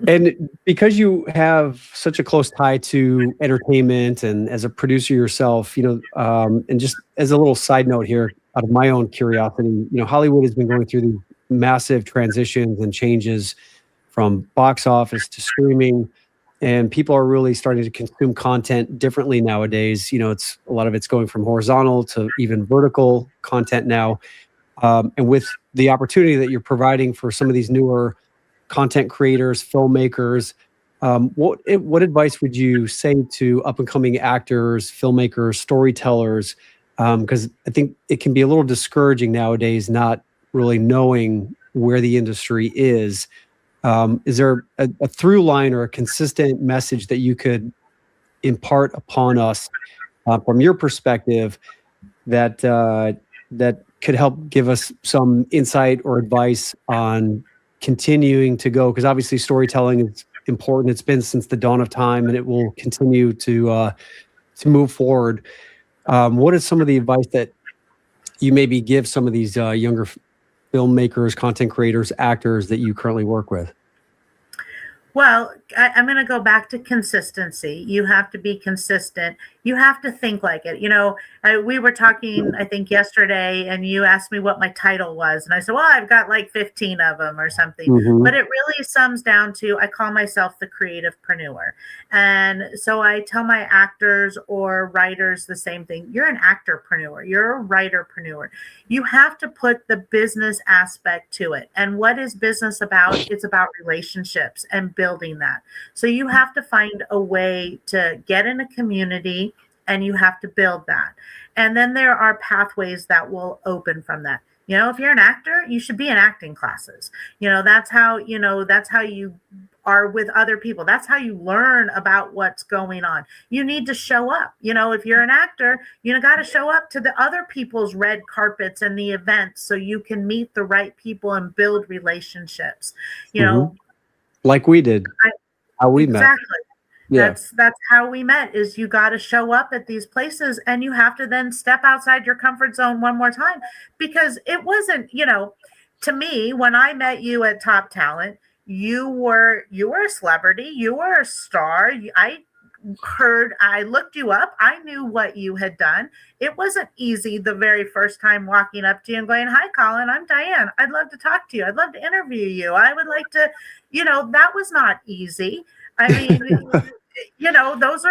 And because you have such a close tie to entertainment and as a producer yourself, and just as a little side note here, out of my own curiosity, Hollywood has been going through these massive transitions and changes from box office to streaming, and people are really starting to consume content differently nowadays. It's a lot of it's going from horizontal to even vertical content now. And with the opportunity that you're providing for some of these newer content creators, filmmakers, what advice would you say to up and coming actors, filmmakers, storytellers? Because I think it can be a little discouraging nowadays, not really knowing where the industry is. Is there a through line or a consistent message that you could impart upon us from your perspective that could help give us some insight or advice on continuing to go? Because obviously storytelling is important. It's been since the dawn of time, and it will continue to move forward. What is some of the advice that you maybe give some of these younger filmmakers, content creators, actors that you currently work with? Well, I'm going to go back to consistency. You have to be consistent. You have to think like it. We were talking, I think, yesterday, and you asked me what my title was. And I said, well, I've got like 15 of them or something. Mm-hmm. But it really sums down to, I call myself the creativepreneur. And so I tell my actors or writers the same thing. You're an actorpreneur. You're a writerpreneur. You have to put the business aspect to it. And what is business about? It's about relationships and building that. So you have to find a way to get in a community, and you have to build that. And then there are pathways that will open from that. If you're an actor, you should be in acting classes. That's how you are with other people. That's how you learn about what's going on. You need to show up. If you're an actor, got to show up to the other people's red carpets and the events so you can meet the right people and build relationships. Mm-hmm. Like we did, how we met. Exactly. Yeah. That's how we met, is you got to show up at these places, and you have to then step outside your comfort zone one more time, because it wasn't, to me, when I met you at Top Talent, you were a celebrity, you were a star. I looked you up. I knew what you had done. It wasn't easy the very first time walking up to you and going, "Hi, Colin, I'm Diane. I'd love to talk to you. I'd love to interview you. I would like to," that was not easy. I mean, those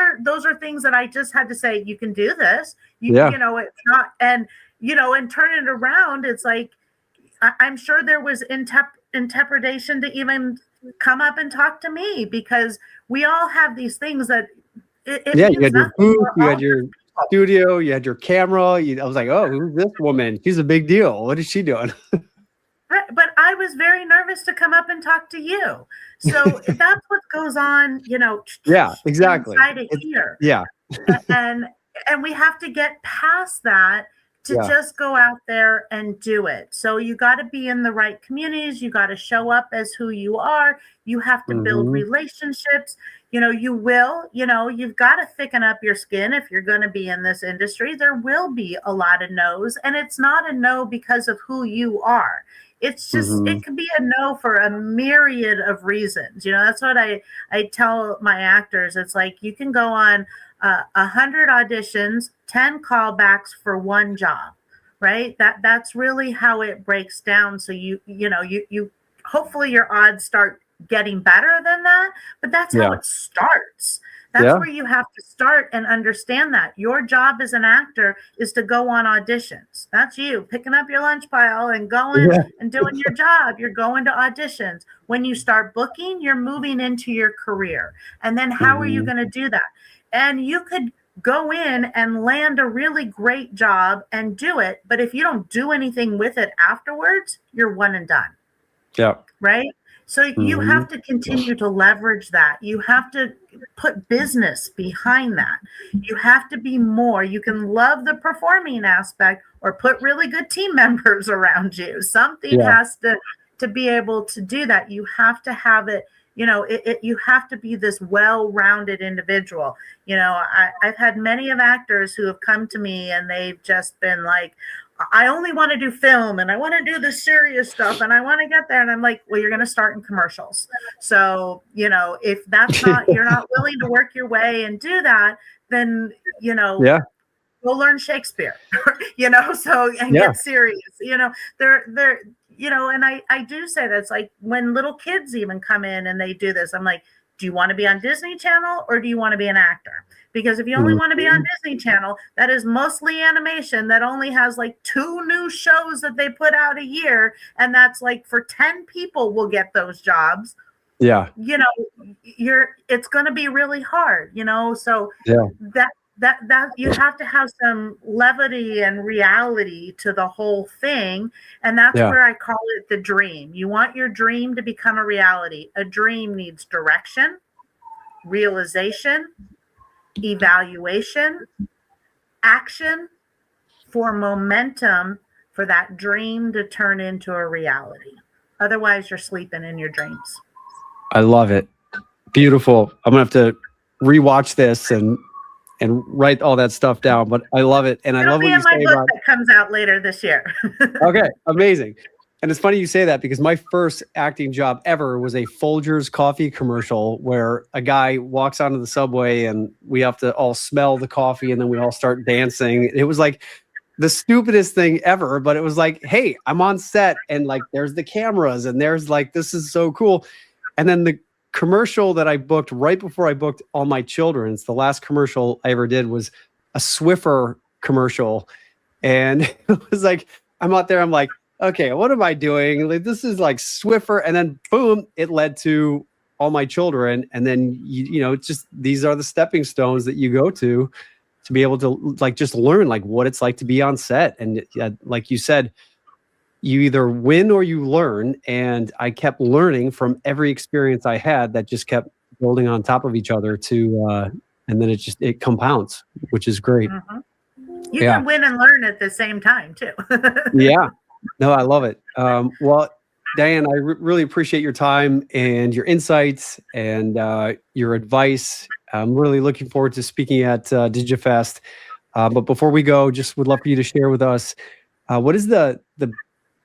are things that I just had to say, you can do this. It's not, and turn it around. It's like, I'm sure there was interpretation to even come up and talk to me, because we all have these things that it you means had your nothing. booth, you had your studio, you had your camera. I was like, oh, who's this woman? She's a big deal. What is she doing? But I was very nervous to come up and talk to you. So that's what goes on, Yeah, exactly. inside of here. Yeah. and we have to get past that to just go out there and do it. So you got to be in the right communities. You got to show up as who you are. You have to build relationships. You've got to thicken up your skin if you're going to be in this industry. There will be a lot of no's, and it's not a no because of who you are. It's just, it could be a no for a myriad of reasons. That's what I tell my actors. It's like, you can go on 100 auditions, 10 callbacks for one job, right? That's really how it breaks down. So you hopefully your odds start getting better than that, but that's how it starts. That's where you have to start and understand that your job as an actor is to go on auditions. That's you picking up your lunch pile and going and doing your job. You're going to auditions. When you start booking, you're moving into your career. And then how are you going to do that? And you could go in and land a really great job and do it. But if you don't do anything with it afterwards, you're one and done. Yeah. Right? So you have to continue to leverage that. You have to put business behind that. You have to be more. You can love the performing aspect or put really good team members around you. Something has to be able to do that. You have to have it. You have to be this well-rounded individual. I've had many of actors who have come to me and they've just been like, I only want to do film and I want to do the serious stuff and I want to get there. And I'm like, well, you're going to start in commercials. So, if that's not, you're not willing to work your way and do that, then, go learn Shakespeare, and get serious, and I do say that's like when little kids even come in and they do this, I'm like, do you want to be on Disney Channel or do you want to be an actor? Because if you only want to be on Disney Channel, that is mostly animation that only has like 2 new shows that they put out a year. And that's like for 10 people will get those jobs. Yeah. It's going to be really hard, so that you have to have some levity and reality to the whole thing. And that's where I call it the dream. You want your dream to become a reality. A dream needs direction, realization, evaluation, action for momentum for that dream to turn into a reality. Otherwise, you're sleeping in your dreams. I love it. Beautiful. I'm going to have to rewatch this and write all that stuff down, but I love it. And I love what you say about that comes out later this year. Okay, amazing. And it's funny you say that because my first acting job ever was a Folgers coffee commercial where a guy walks onto the subway and we have to all smell the coffee and then we all start dancing. It was like the stupidest thing ever, but it was like, hey, I'm on set and like there's the cameras and there's like, this is so cool. And then the commercial that I booked right before I booked All My Children, it's the last commercial I ever did, was a Swiffer commercial. And it was like, I'm out there, I'm like, okay, what am I doing? Like, this is like Swiffer. And then boom, it led to All My Children. And then, it's just, these are the stepping stones that you go to be able to like, just learn like what it's like to be on set. And like you said, you either win or you learn. And I kept learning from every experience I had that just kept building on top of each other and then it compounds, which is great. Mm-hmm. You can win and learn at the same time too. Yeah. No, I love it. Well, Diane, I really appreciate your time and your insights and your advice. I'm really looking forward to speaking at DigiFest. But before we go, just would love for you to share with us, what is the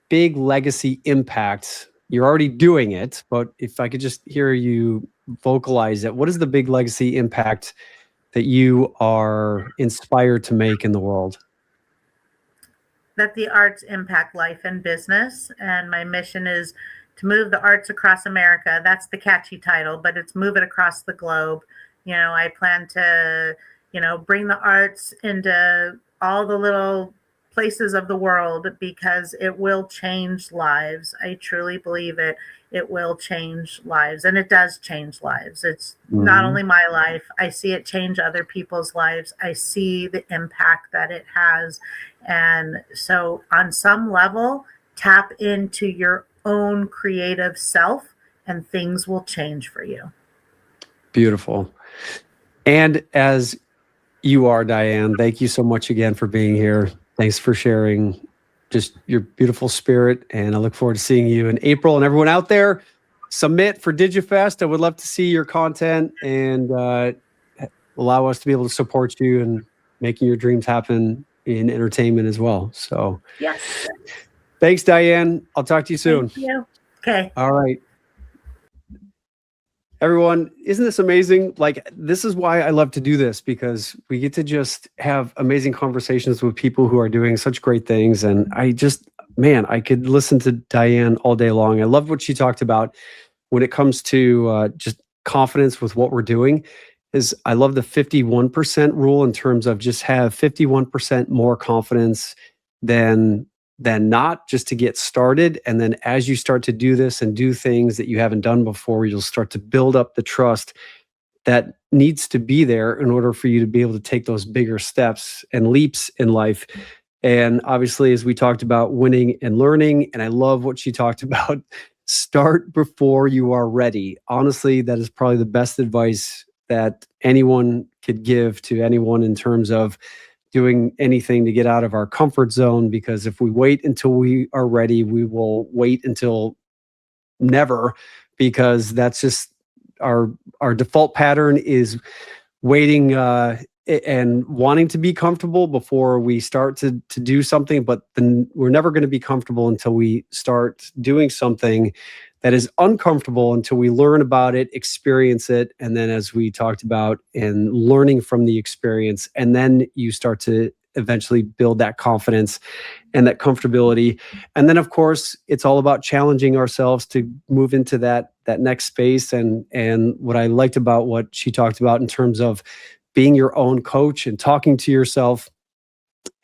big legacy impact? You're already doing it, but if I could just hear you vocalize it, what is the big legacy impact that you are inspired to make in the world? That the arts impact life and business. And my mission is to move the arts across America. That's the catchy title, but it's move it across the globe. I plan to, bring the arts into all the little places of the world because it will change lives. I truly believe it. It will change lives, and it does change lives. It's not only my life. I see it change other people's lives. I see the impact that it has. And so on some level, tap into your own creative self and things will change for you. Beautiful. And as you are, Diane, thank you so much again for being here. Thanks for sharing just your beautiful spirit. And I look forward to seeing you in April. And everyone out there, submit for DigiFest. I would love to see your content and allow us to be able to support you and making your dreams happen in entertainment as well. So yes. Thanks, Diane. I'll talk to you soon. Thank you. Okay. All right. Everyone, isn't this amazing? Like, this is why I love to do this, because we get to just have amazing conversations with people who are doing such great things. And I could listen to Diane all day long. I love what she talked about when it comes to just confidence with what we're doing. I love the 51% rule in terms of just have 51% more confidence than not, just to get started. And then as you start to do this and do things that you haven't done before, you'll start to build up the trust that needs to be there in order for you to be able to take those bigger steps and leaps in life. And obviously, as we talked about, winning and learning, and I love what she talked about, start before you are ready. Honestly, that is probably the best advice that anyone could give to anyone in terms of doing anything to get out of our comfort zone, because if we wait until we are ready, we will wait until never, because that's just our default pattern is waiting and wanting to be comfortable before we start to do something. But then we're never going to be comfortable until we start doing something that is uncomfortable, until we learn about it, experience it, and then, as we talked about, and learning from the experience, and then you start to eventually build that confidence and that comfortability. And then, of course, it's all about challenging ourselves to move into that next space. And what I liked about what she talked about in terms of being your own coach and talking to yourself,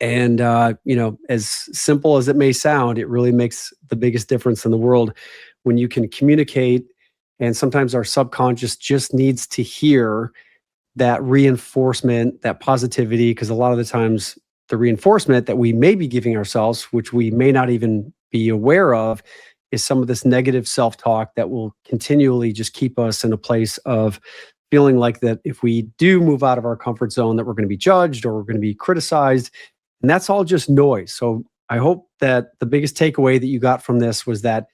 and as simple as it may sound, it really makes the biggest difference in the world when you can communicate. And sometimes our subconscious just needs to hear that reinforcement, that positivity, because a lot of the times the reinforcement that we may be giving ourselves, which we may not even be aware of, is some of this negative self-talk that will continually just keep us in a place of feeling like that if we do move out of our comfort zone, that we're going to be judged or we're going to be criticized. And that's all just noise. So I hope that the biggest takeaway that you got from this was that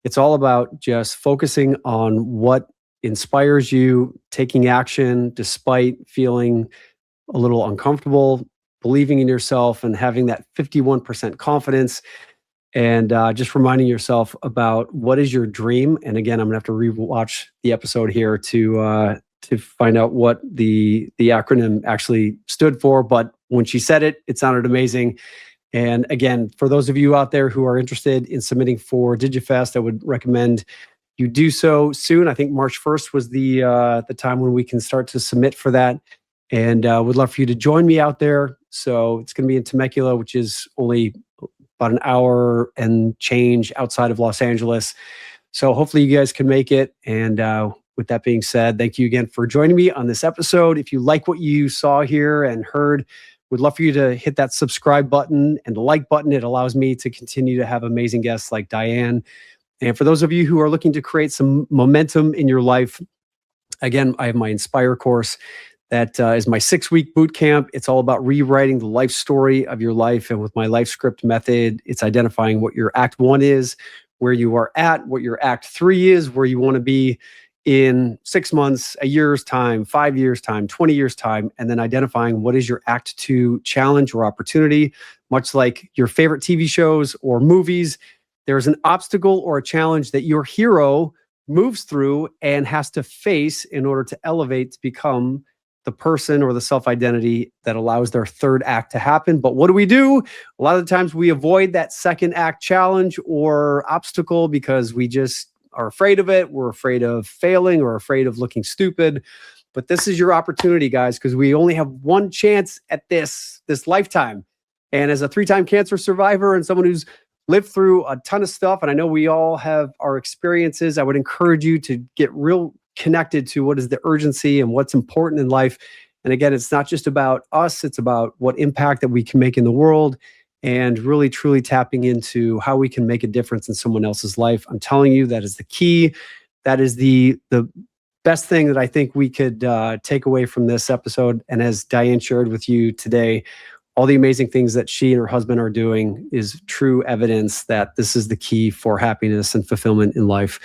it's all about just focusing on what inspires you, taking action despite feeling a little uncomfortable, believing in yourself, and having that 51% confidence, and just reminding yourself about what is your dream. And again, I'm gonna have to rewatch the episode here to find out what the acronym actually stood for. But when she said it, it sounded amazing. And again, for those of you out there who are interested in submitting for DigiFest, I would recommend you do so soon. I think March 1st was the time when we can start to submit for that. And would love for you to join me out there. So it's going to be in Temecula, which is only about an hour and change outside of Los Angeles. So hopefully you guys can make it. And with that being said, thank you again for joining me on this episode. If you like what you saw here and heard, would love for you to hit that subscribe button and the like button. It allows me to continue to have amazing guests like Diane. And for those of you who are looking to create some momentum in your life, again, I have my Inspire course. That is my 6-week boot camp. It's all about rewriting the life story of your life. And with my life script method, it's identifying what your act 1 is, where you are at, what your act 3 is, where you want to be in 6 months, a year's time, 5 years' time, 20 years' time, and then identifying what is your act 2 challenge or opportunity. Much like your favorite TV shows or movies, there's an obstacle or a challenge that your hero moves through and has to face in order to elevate to become the person or the self-identity that allows their third act to happen. But what do? A lot of the times we avoid that second act challenge or obstacle because we just are afraid of it. We're afraid of failing or afraid of looking stupid. But this is your opportunity, guys, because we only have one chance at this lifetime. And as a 3-time cancer survivor and someone who's lived through a ton of stuff, and I know we all have our experiences, I would encourage you to get real connected to what is the urgency and what's important in life. And again, it's not just about us, it's about what impact that we can make in the world and really truly tapping into how we can make a difference in someone else's life. I'm telling you, that is the key. That is the best thing that I think we could take away from this episode. And as Diane shared with you today, all the amazing things that she and her husband are doing is true evidence that this is the key for happiness and fulfillment in life.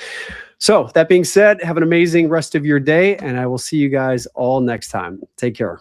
So that being said, have an amazing rest of your day, and I will see you guys all next time. Take care.